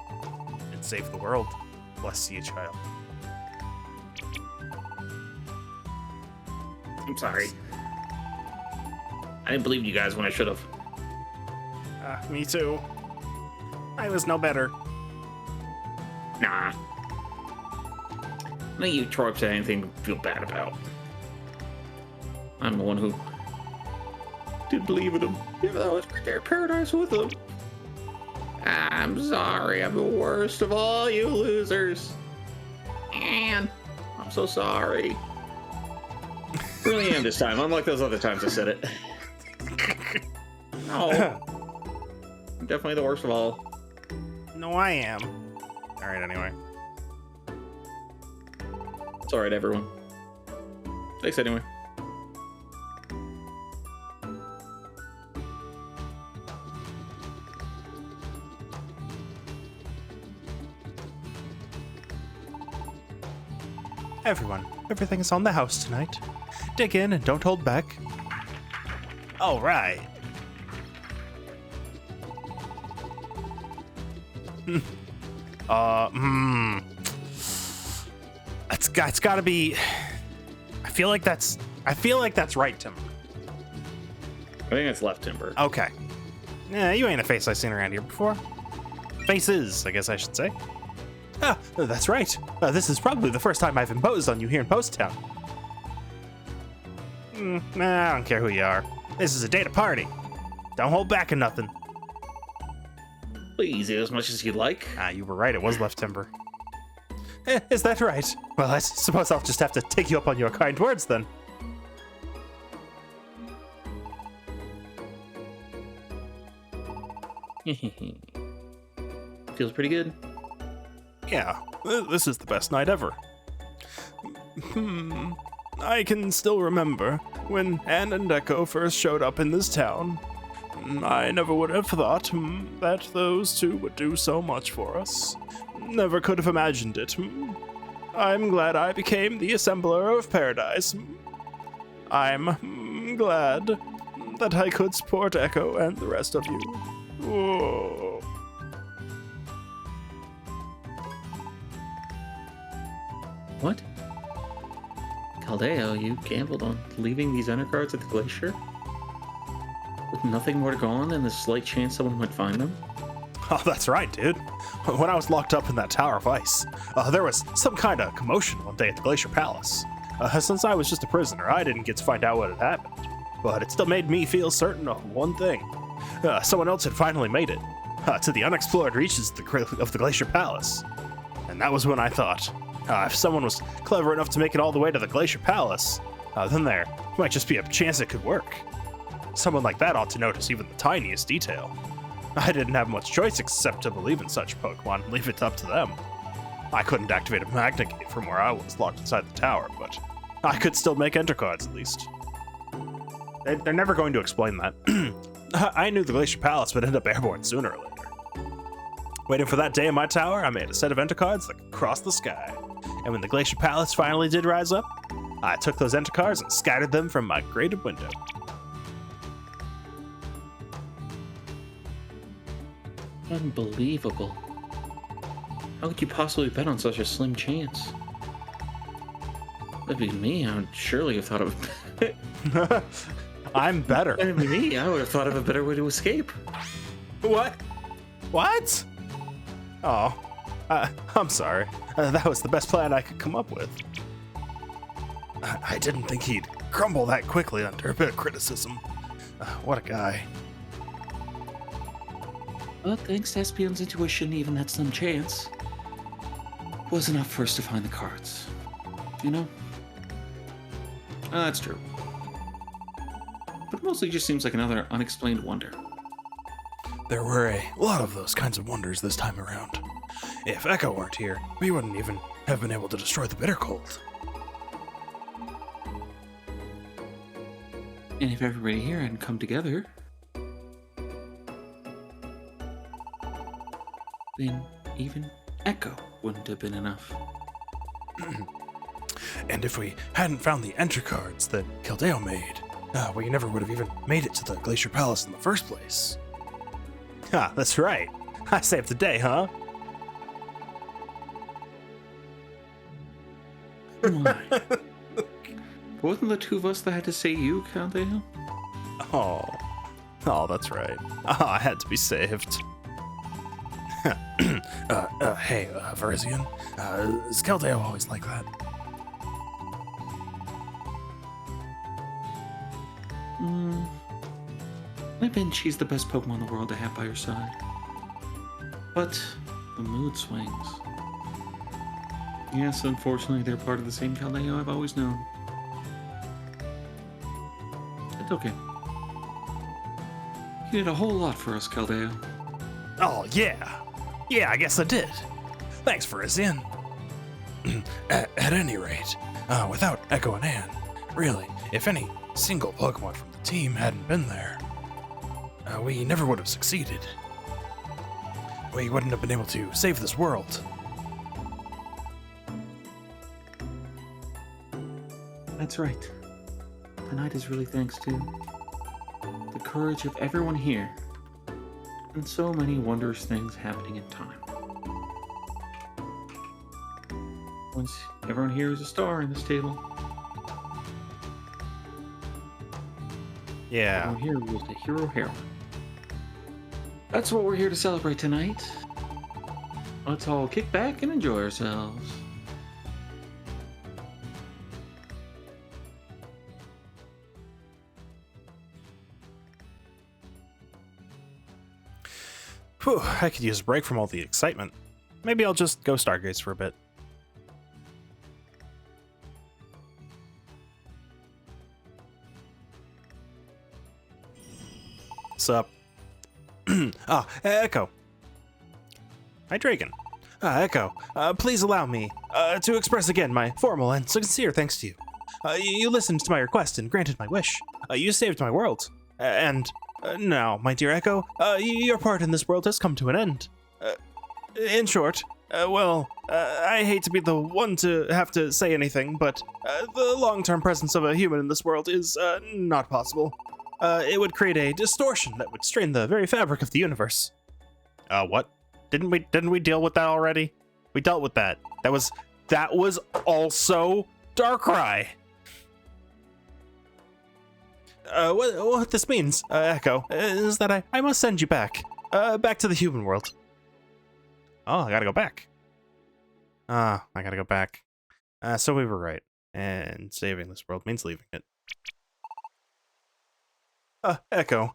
and saved the world. Bless you, child. I'm sorry. I didn't believe you guys when I should have. Me too. I was no better. Nah. None of you tropes had anything to feel bad about. I'm the one who didn't believe in them, even though I was in their paradise with them. I'm sorry. I'm the worst of all you losers. Man, I'm so sorry. Really am this time, unlike those other times I said it. No. I'm definitely the worst of all. No, I am. All right, anyway. It's alright, everyone. Thanks anyway. Everyone, everything is on the house tonight. Dig in and don't hold back. All right. It's got to be. I feel like that's right, Timburr. I think it's left Timburr. Okay. Yeah, you ain't a face I've seen around here before. Faces, I guess I should say. Ah, that's right. This is probably the first time I've imposed on you here in Post Town. Nah, I don't care who you are. This is a day to party. Don't hold back on nothing. Please eat as much as you'd like. Ah, you were right. It was left Timburr. Is that right? Well, I suppose I'll just have to take you up on your kind words then. Feels pretty good. Yeah, this is the best night ever. I can still remember when Anne and Echo first showed up in this town. I never would have thought that those two would do so much for us. Never could have imagined it. I'm glad I became the assembler of paradise. I'm glad that I could support Echo and the rest of you. Whoa. What? Caldeo, you gambled on leaving these undercards at the glacier? With nothing more to go on than the slight chance someone might find them? Oh, that's right, dude. When I was locked up in that tower of ice, there was some kind of commotion one day at the Glacier Palace. Since I was just a prisoner, I didn't get to find out what had happened. But it still made me feel certain of one thing. Someone else had finally made it to the unexplored reaches of the Glacier Palace. And that was when I thought, if someone was clever enough to make it all the way to the Glacier Palace, then there might just be a chance it could work. Someone like that ought to notice even the tiniest detail. I didn't have much choice except to believe in such Pokemon and leave it up to them. I couldn't activate a magnet gate from where I was locked inside the tower, but I could still make enter cards at least. They're never going to explain that. I knew the Glacier Palace would end up airborne sooner or later. Waiting for that day in my tower, I made a set of enter cards that could cross the sky. And when the Glacier Palace finally did rise up, I took those enter cards and scattered them from my grated window. Unbelievable. How could you possibly bet on such a slim chance? That'd be me. I would surely have thought of I'm better. That'd be me. I would have thought of a better way to escape. What? What? Oh, I'm sorry. That was the best plan I could come up with. I didn't think he'd crumble that quickly under a bit of criticism. What a guy. But thanks to Espion's intuition, even that slim chance was enough for us to find the cards. You know? That's true. But it mostly just seems like another unexplained wonder. There were a lot of those kinds of wonders this time around. If Echo weren't here, we wouldn't even have been able to destroy the bitter cold. And if everybody here hadn't come together, then even Echo wouldn't have been enough. And if we hadn't found the entry cards that Caldeo made, we never would have even made it to the Glacier Palace in the first place. Ah, that's right. I saved the day, huh? My. Wasn't the two of us that had to say you, Caldeo? Oh, that's right. I had to be saved. Hey, Verizian, is Caldeo always like that? I bet she's the best Pokemon in the world to have by her side. But the mood swings. Yes, unfortunately, they're part of the same Caldeo I've always known. It's okay. You did a whole lot for us, Caldeo. Oh, yeah. Yeah, I guess I did. Thanks for his in. At any rate, without Echo and Anne, really, if any single Pokemon from the team hadn't been there, we never would have succeeded. We wouldn't have been able to save this world. That's right. Tonight is really thanks to the courage of everyone here and so many wondrous things happening in time. Once everyone here is a star in this table, Yeah. everyone here was a hero heroine. That's what we're here to celebrate tonight. Let's all kick back and enjoy ourselves. Whew, I could use a break from all the excitement. Maybe I'll just go stargaze for a bit. Sup? Echo. Hi, Dragon. Echo, please allow me to express again my formal and sincere thanks to you. You listened to my request and granted my wish. You saved my world. And now, my dear Echo, your part in this world has come to an end. In short, I hate to be the one to have to say anything, but the long-term presence of a human in this world is not possible. It would create a distortion that would strain the very fabric of the universe. What? Didn't we deal with that already? We dealt with that. That was also Darkrai. What this means, Echo, is that I must send you back to the human world. Oh, I gotta go back. I gotta go back. So we were right, and saving this world means leaving it. Echo,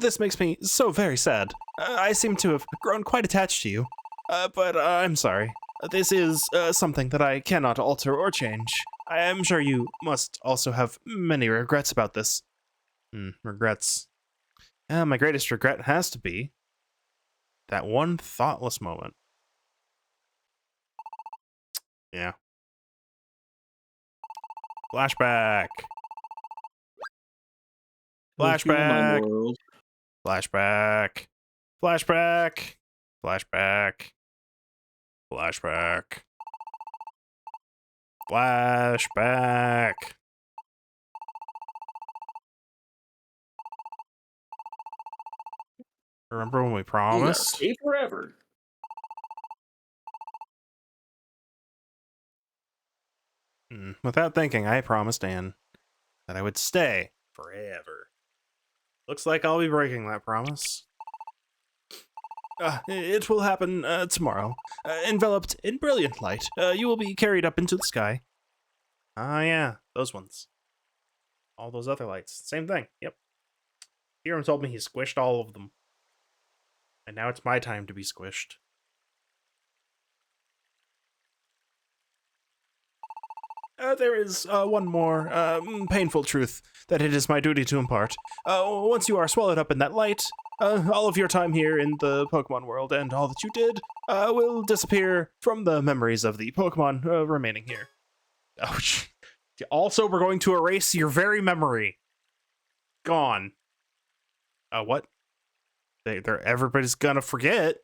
this makes me so very sad. I seem to have grown quite attached to you, but I'm sorry. This is something that I cannot alter or change. I am sure you must also have many regrets about this. Regrets. My greatest regret has to be that one thoughtless moment. Yeah. Flashback. Flashback. Flashback. Flashback. Flashback. Flashback. Flashback. Remember when we promised? Stay forever. Without thinking, I promised Anne that I would stay forever. Looks like I'll be breaking that promise. It will happen tomorrow. Enveloped in brilliant light, you will be carried up into the sky. Ah, yeah, those ones. All those other lights. Same thing, yep. Hiram told me he squished all of them. And now it's my time to be squished. There is one more painful truth that it is my duty to impart. Once you are swallowed up in that light, all of your time here in the Pokemon world and all that you did will disappear from the memories of the Pokemon remaining here. Oh, also, we're going to erase your very memory. Gone. What? Everybody's gonna forget.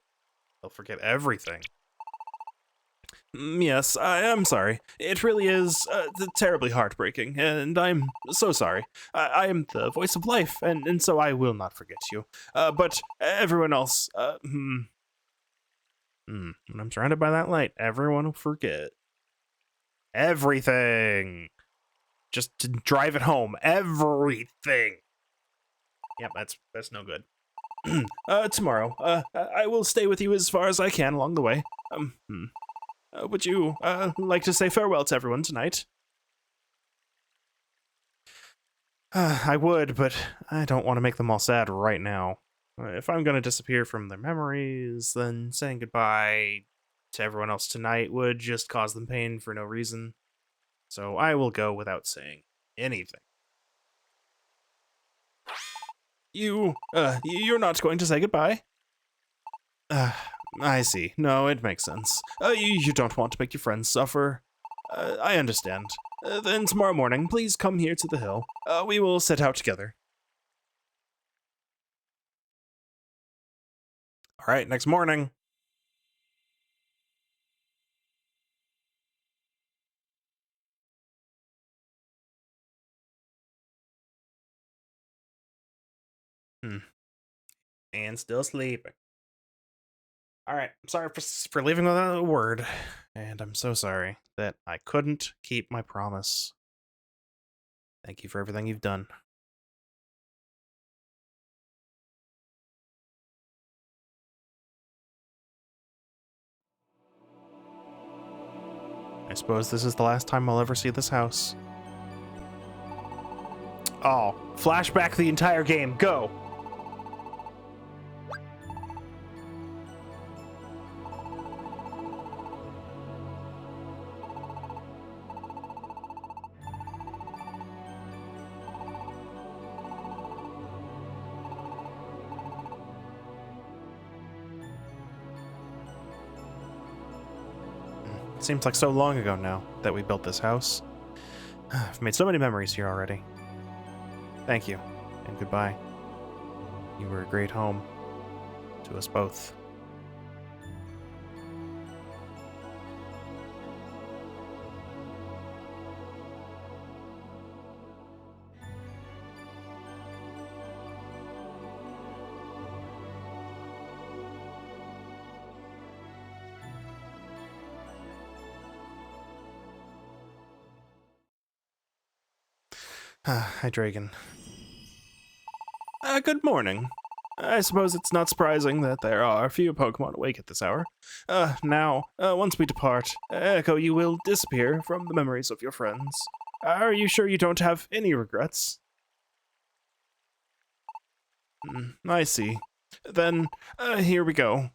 They'll forget everything. Yes, I'm sorry. It really is terribly heartbreaking, and I'm so sorry. I am the voice of life, and so I will not forget you. But everyone else, when I'm surrounded by that light, everyone will forget. Everything! Just to drive it home. Everything! Yep, that's no good. Tomorrow, I will stay with you as far as I can along the way. Would you like to say farewell to everyone tonight? I would, but I don't want to make them all sad right now. If I'm going to disappear from their memories, then saying goodbye to everyone else tonight would just cause them pain for no reason. So I will go without saying anything. You're not going to say goodbye? Uh, I see. No, it makes sense. You don't want to make your friends suffer. I understand. Then tomorrow morning, please come here to the hill. We will set out together. All right, next morning. And still sleeping. All right, I'm sorry for leaving without a word, and I'm so sorry that I couldn't keep my promise. Thank you for everything you've done. I suppose this is the last time I'll ever see this house. Oh, flashback the entire game, go! It seems like so long ago now that we built this house. I've made so many memories here already. Thank you, and goodbye. You were a great home to us both. Hi, Dragon. Good morning. I suppose it's not surprising that there are a few Pokemon awake at this hour. Now, once we depart, Echo, you will disappear from the memories of your friends. Are you sure you don't have any regrets? I see. Then, here we go.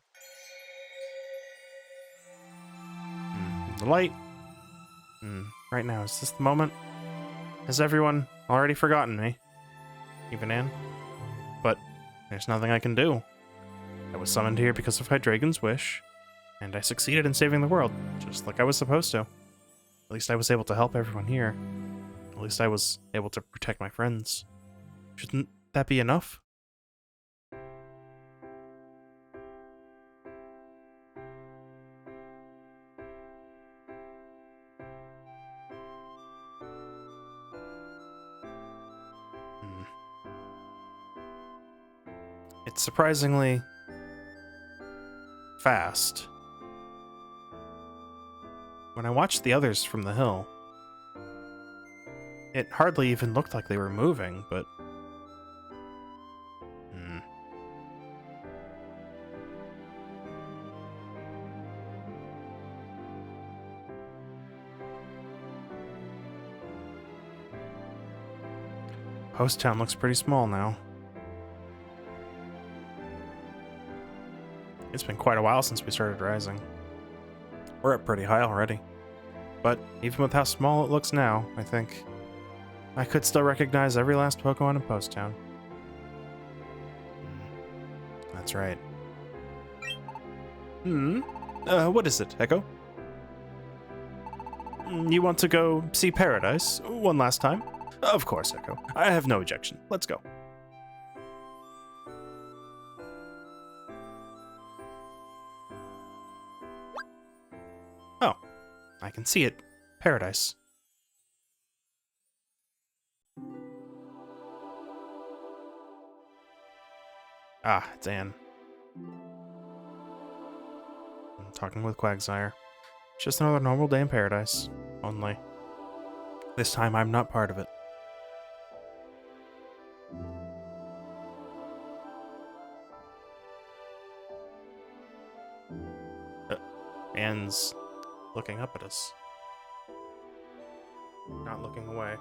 The light. Right now, is this the moment? Has everyone already forgotten me? Even Anne? But there's nothing I can do. I was summoned here because of Hydreigon's wish, and I succeeded in saving the world, just like I was supposed to. At least I was able to help everyone here. At least I was able to protect my friends. Shouldn't that be enough? It's surprisingly fast. When I watched the others from the hill, it hardly even looked like they were moving, but... Post Town looks pretty small now. It's been quite a while since we started rising. We're up pretty high already. But even with how small it looks now, I think I could still recognize every last Pokemon in Post Town. That's right. What is it, Echo? You want to go see Paradise one last time? Of course, Echo. I have no objection. Let's go. Oh, I can see it. Paradise. Ah, it's Anne. I'm talking with Quagsire. Just another normal day in Paradise. Only, this time I'm not part of it. Anne's looking up at us. Not looking away.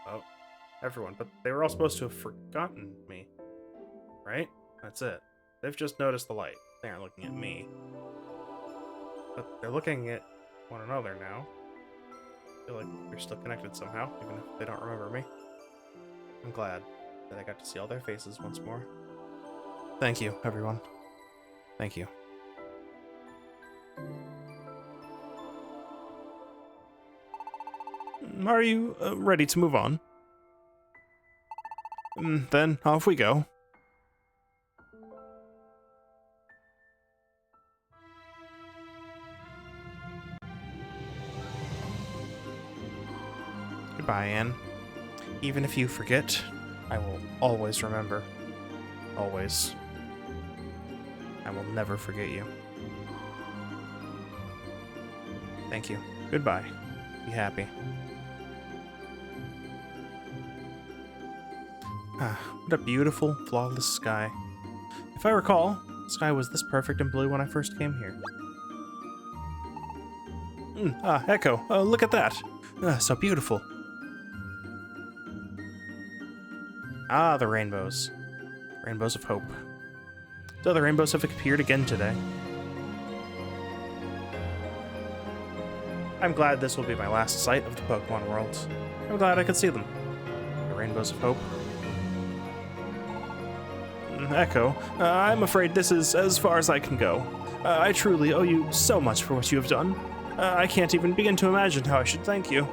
Oh. everyone, but they were all supposed to have forgotten me. Right? That's it. They've just noticed the light. They aren't looking at me. But they're looking at one another now. I feel like they're still connected somehow, even if they don't remember me. I'm glad that I got to see all their faces once more. Thank you, everyone. Thank you. Are you ready to move on? Then off we go. Goodbye, Anne. Even if you forget, I will always remember. Always. I will never forget you. Thank you. Goodbye. Be happy. Ah, what a beautiful, flawless sky. If I recall, the sky was this perfect and blue when I first came here. Echo, look at that. So beautiful. Ah, the rainbows. Rainbows of hope. So the rainbows have appeared again today. I'm glad this will be my last sight of the Pokemon world. I'm glad I could see them. The rainbows of hope. Echo, I'm afraid this is as far as I can go. I truly owe you so much for what you have done. I can't even begin to imagine how I should thank you.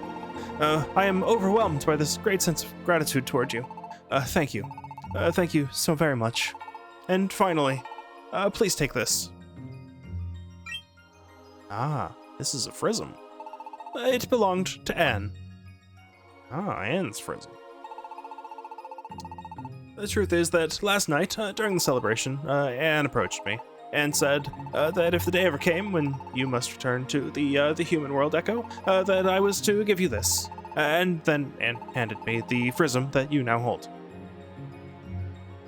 I am overwhelmed by this great sense of gratitude toward you. Thank you. Thank you so very much. And finally, please take this. Ah, this is a Frism. It belonged to Anne. Ah, Anne's Frism. The truth is that last night, during the celebration, Anne approached me and said that if the day ever came when you must return to the human world, Echo, that I was to give you this. And then Anne handed me the Frism that you now hold.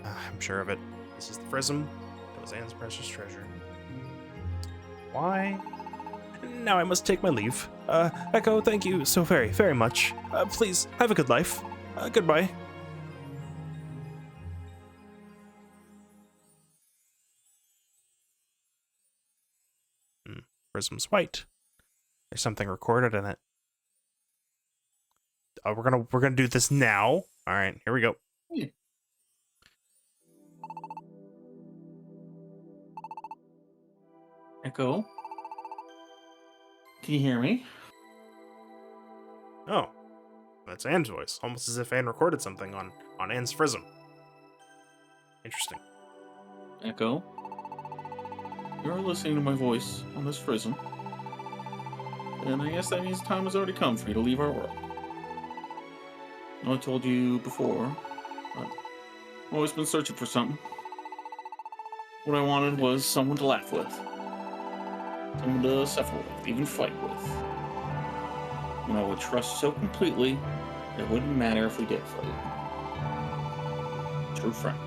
I'm sure of it. This is the Frism. It was Anne's precious treasure. Why? Now I must take my leave. Echo, thank you so very, very much. Please, have a good life. Goodbye. Prism's white. There's something recorded in it. We're gonna do this now. All right, here we go. Yeah. Echo, can you hear me? Oh, that's Anne's voice, almost as if Anne recorded something on Anne's Frism. Interesting. Echo, you're listening to my voice on this Frism, and I guess that means time has already come for you to leave our world. I told you before, I've always been searching for something. What I wanted was someone to laugh with, someone to suffer with, even fight with. And I would trust so completely, it wouldn't matter if we did fight. True friend.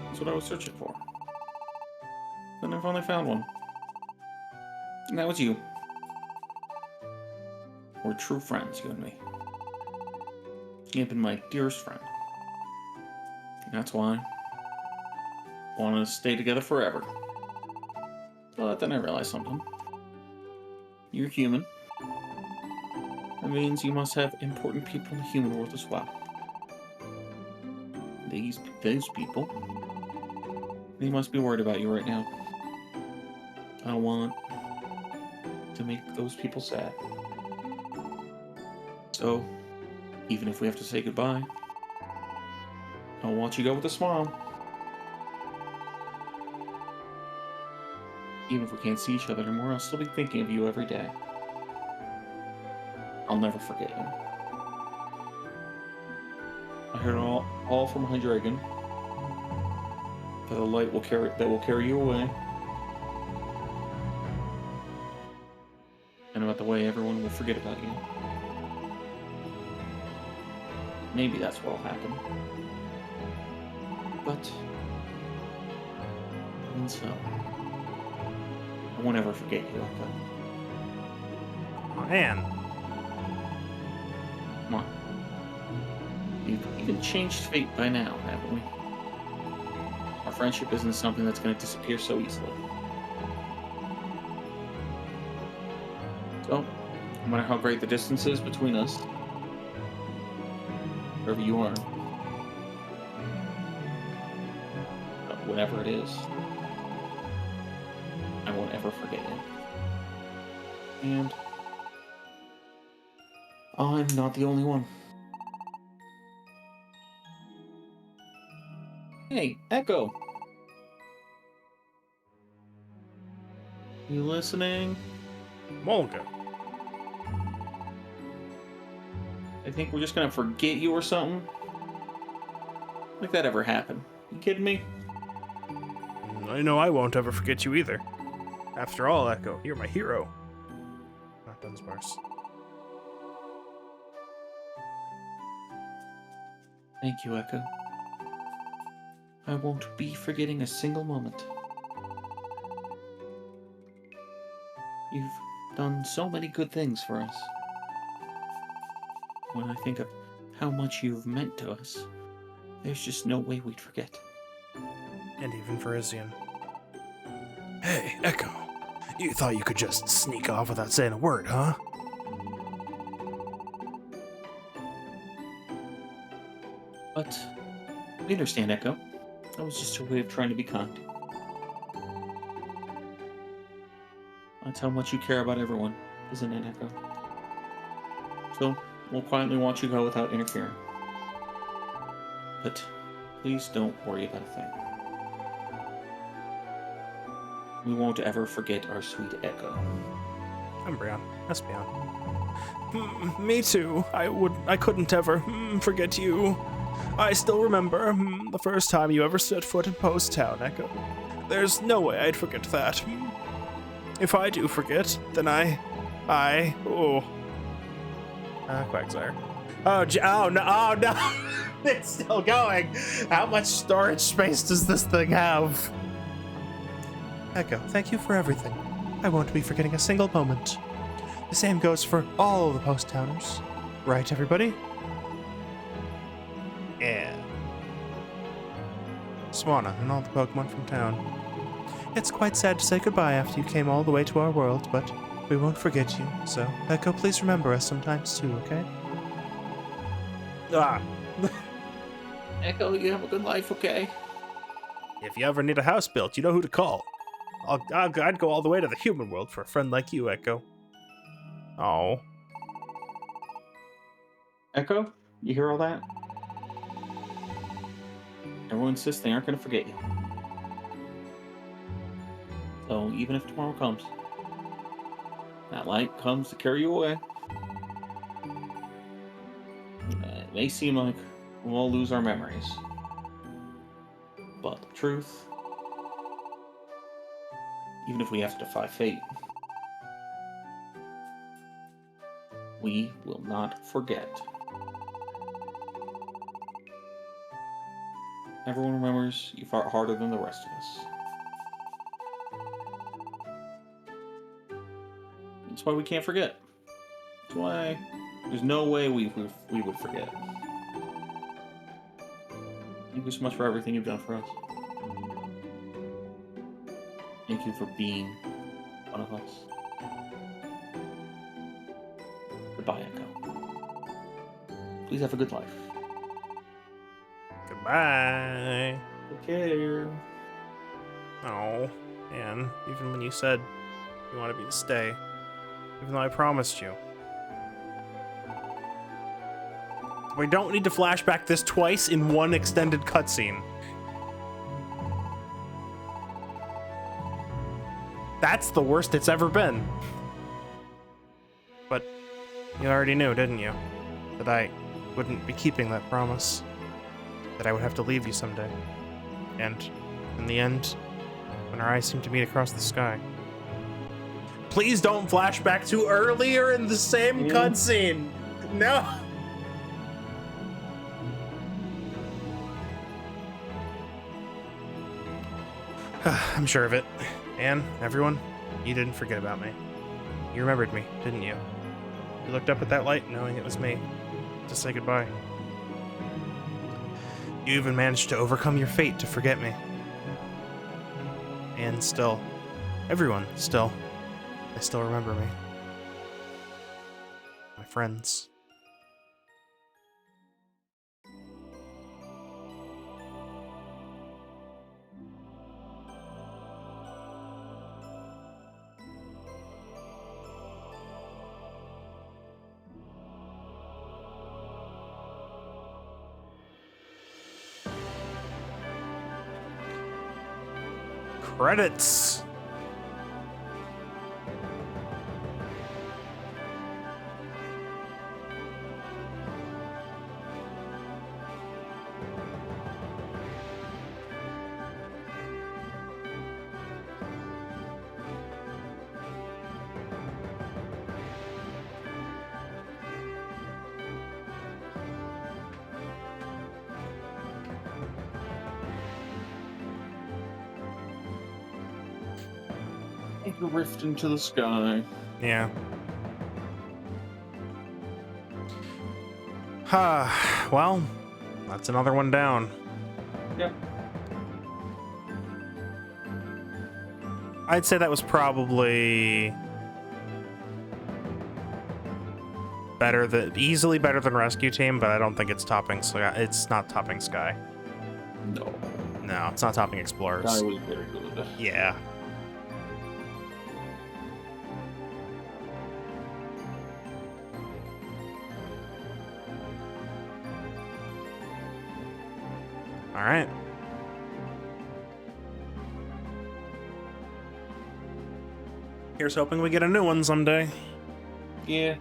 That's what I was searching for. Then I finally found one. And that was you. We're true friends, you and me. You've been my dearest friend. And that's why I wanted to stay together forever. But then I realized something. You're human. That means you must have important people in the human world as well. Those people, they must be worried about you right now. I don't want to make those people sad. So, even if we have to say goodbye, I want you to go with a smile. Even if we can't see each other anymore, I'll still be thinking of you every day. I'll never forget you. I heard it all from behind Dragon. That the light will carry you away. And about the way everyone will forget about you. Maybe that's what'll happen. But even so, I won't ever forget you, Echo. Oh, Anne. Come on. We've even changed fate by now, haven't we? Our friendship isn't something that's going to disappear so easily. So, no matter how great the distance is between us, wherever you are, whatever it is, I won't ever forget it. And I'm not the only one. Hey, Echo! You listening? Molga. I think we're just gonna forget you or something. Like that ever happened? You kidding me? I know I won't ever forget you either. After all, Echo, you're my hero. Not Dunsparce. Thank you, Echo. I won't be forgetting a single moment. You've done so many good things for us. When I think of how much you've meant to us, there's just no way we'd forget. And even for Izzian. Hey, Echo. You thought you could just sneak off without saying a word, huh? But we understand, Echo. That was just a way of trying to be kind. That's how much you care about everyone, isn't it, Echo? So, we'll quietly watch you go without interfering. But please don't worry about a thing. We won't ever forget our sweet Echo. Umbreon. Espeon. Me too. I couldn't ever forget you. I still remember the first time you ever set foot in Post Town, Echo. There's no way I'd forget that. If I do forget, then Quagsire. Oh no, it's still going. How much storage space does this thing have? Echo, thank you for everything. I won't be forgetting a single moment. The same goes for all of the Post Towners. Right, everybody? Yeah. Swanna and all the Pokemon from town. It's quite sad to say goodbye after you came all the way to our world, but we won't forget you, so Echo, please remember us sometimes too, okay? Echo, you have a good life, okay? If you ever need a house built, you know who to call. I'd go all the way to the human world for a friend like you, Echo. Oh. Echo, you hear all that? Everyone insists they aren't going to forget you. So even if tomorrow comes, that light comes to carry you away. It may seem like we'll all lose our memories. But the truth, even if we have to defy fate, we will not forget. Everyone remembers you fought harder than the rest of us. That's why we can't forget. That's why there's no way we would forget. Thank you so much for everything you've done for us. Thank you for being one of us. Goodbye, Echo. Please have a good life. Goodbye. Take care. Oh, man. Even when you said you wanted me to stay, even though I promised you. We don't need to flashback this twice in one extended cutscene. That's the worst it's ever been. But you already knew, didn't you? That I wouldn't be keeping that promise. That I would have to leave you someday. And in the end, when our eyes seem to meet across the sky. Please don't flash back to earlier in the same cutscene. No. I'm sure of it. And everyone, you didn't forget about me. You remembered me, didn't you? You looked up at that light knowing it was me to say goodbye. You even managed to overcome your fate to forget me. And still, everyone still, they still remember me. My friends. Credits. The rift into the sky. Yeah. Well, that's another one down. Yep. I'd say that was probably easily better than Rescue Team, but I don't think it's topping. It's not topping Sky. No. No, it's not topping Explorers. Sky was very good. Yeah. All right. Here's hoping we get a new one someday. Yeah.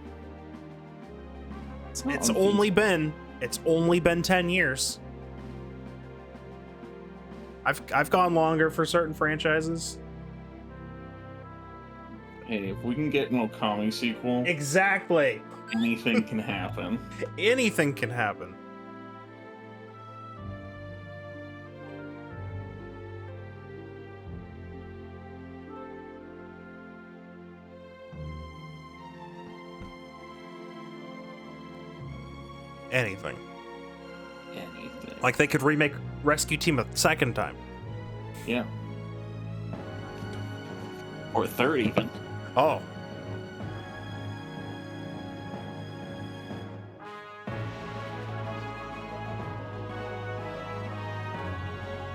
It's only been 10 years. I've gone longer for certain franchises. Hey, if we can get an Okami sequel, Exactly. anything can happen. Anything can happen. Anything. Anything. Like they could remake Rescue Team a second time. Yeah. Or a third even. Oh.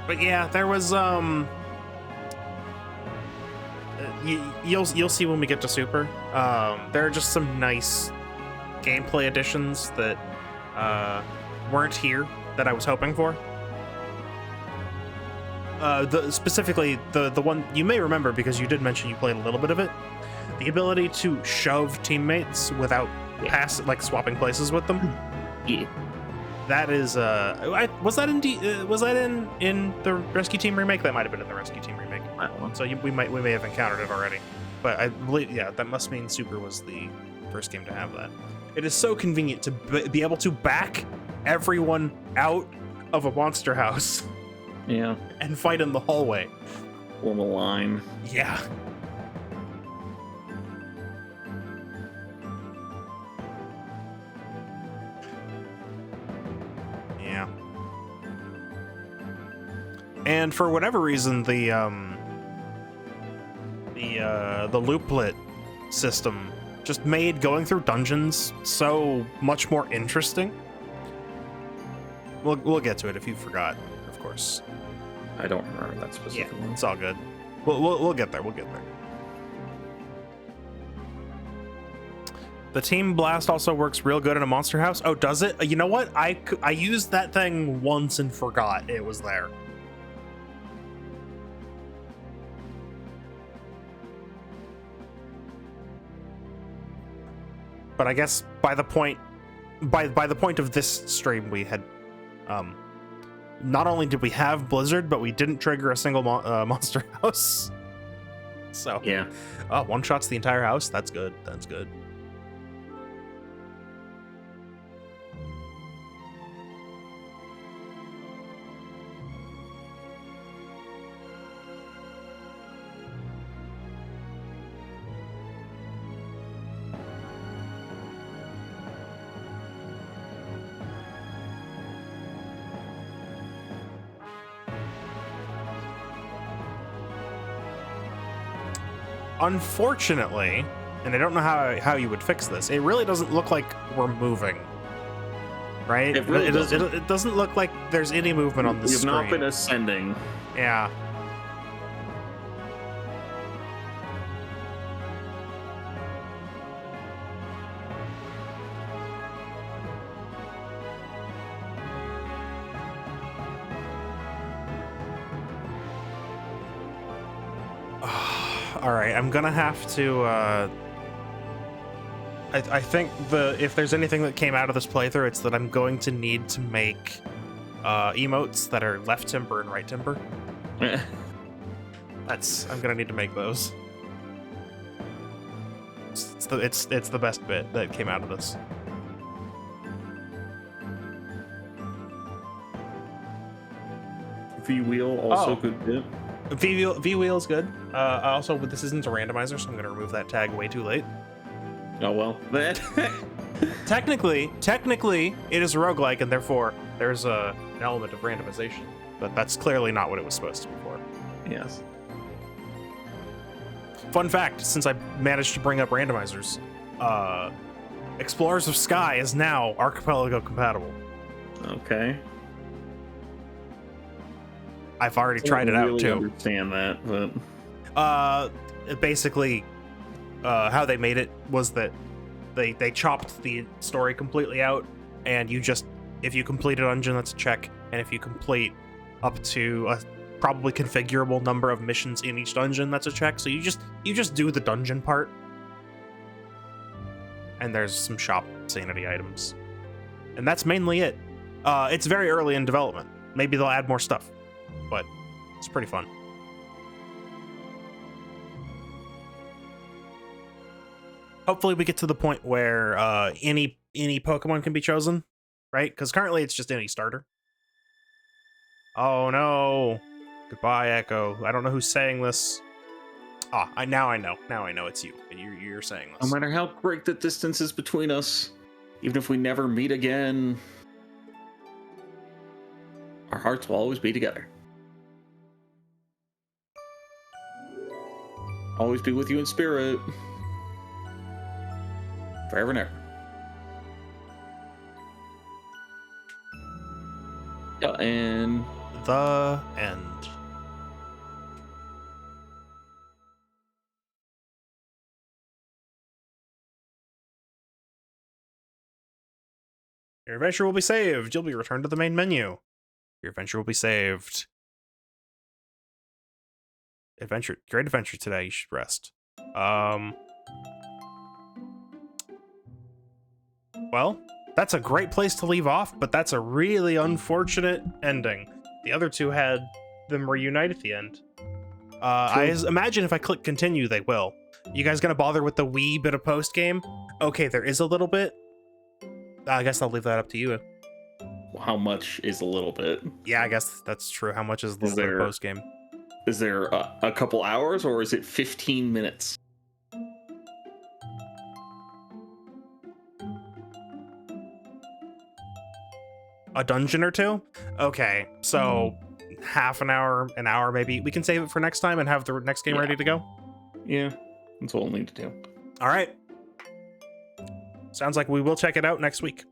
But yeah, there was you'll see when we get to Super. There are just some nice gameplay additions that weren't here that I was hoping for. Specifically the one you may remember because you did mention you played a little bit of it. The ability to shove teammates without swapping places with them. Yeah. That is was that in the Rescue Team remake? That might have been in the Rescue Team remake. So we may have encountered it already. But I believe that must mean Super was the first game to have that. It is so convenient to be able to back everyone out of a monster house. Yeah. And fight in the hallway. Form a line. Yeah. Yeah. And for whatever reason, the looplet system just made going through dungeons so much more interesting. We'll get to it if you forgot, of course. I don't remember that specific one. It's all good. We'll get there. We'll get there. The Team Blast also works real good in a monster house. Oh, does it? You know what? I used that thing once and forgot it was there. But I guess by the point of this stream, we had not only did we have Blizzard, but we didn't trigger a single monster house. So yeah, one shots the entire house. That's good. That's good. unfortunately, and I don't know how you would fix this, it really doesn't look like we're moving. Right? It really doesn't. It doesn't look like there's any movement on the You've screen. not been ascending. Yeah. All right, I'm gonna have to. I think if there's anything that came out of this playthrough, it's that I'm going to need to make emotes that are left Timburr and right Timburr. I'm gonna need to make those. It's the best bit that came out of this. V-wheel also good bit. V-wheel is good. Also, this isn't a randomizer, so I'm gonna remove that tag way too late. Oh well. Technically, it is a roguelike, and therefore there's an element of randomization. But that's clearly not what it was supposed to be for. Yes. Fun fact, since I managed to bring up randomizers, Explorers of Sky is now Archipelago compatible. Okay. I've already tried it out too. I understand that, but basically, how they made it was that they chopped the story completely out, and if you complete a dungeon, that's a check, and if you complete up to a probably configurable number of missions in each dungeon, that's a check. So you just do the dungeon part, and there's some shop sanity items, and that's mainly it. It's very early in development. Maybe they'll add more stuff, but it's pretty fun. Hopefully we get to the point where any Pokemon can be chosen, right? Because currently it's just any starter. Oh no! Goodbye, Echo. I don't know who's saying this. Now I know. Now I know it's you. You're saying this. No matter how great the distance is between us, even if we never meet again, our hearts will always be together. Always be with you in spirit. Forever and ever. Yeah, and the end. Your adventure will be saved. You'll be returned to the main menu. Your adventure will be saved. Great adventure today. You should rest. Well, that's a great place to leave off, but that's a really unfortunate ending. The other two had them reunite at the end. I imagine if I click continue, they will. You guys gonna bother with the wee bit of post game? Okay, there is a little bit. I guess I'll leave that up to you. How much is a little bit? Yeah, I guess that's true. How much is a little bit of post game? Is there a couple hours, or is it 15 minutes? A dungeon or two? Okay, so half an hour maybe. We can save it for next time and have the next game ready to go? Yeah, that's what we'll need to do. All right. Sounds like we will check it out next week.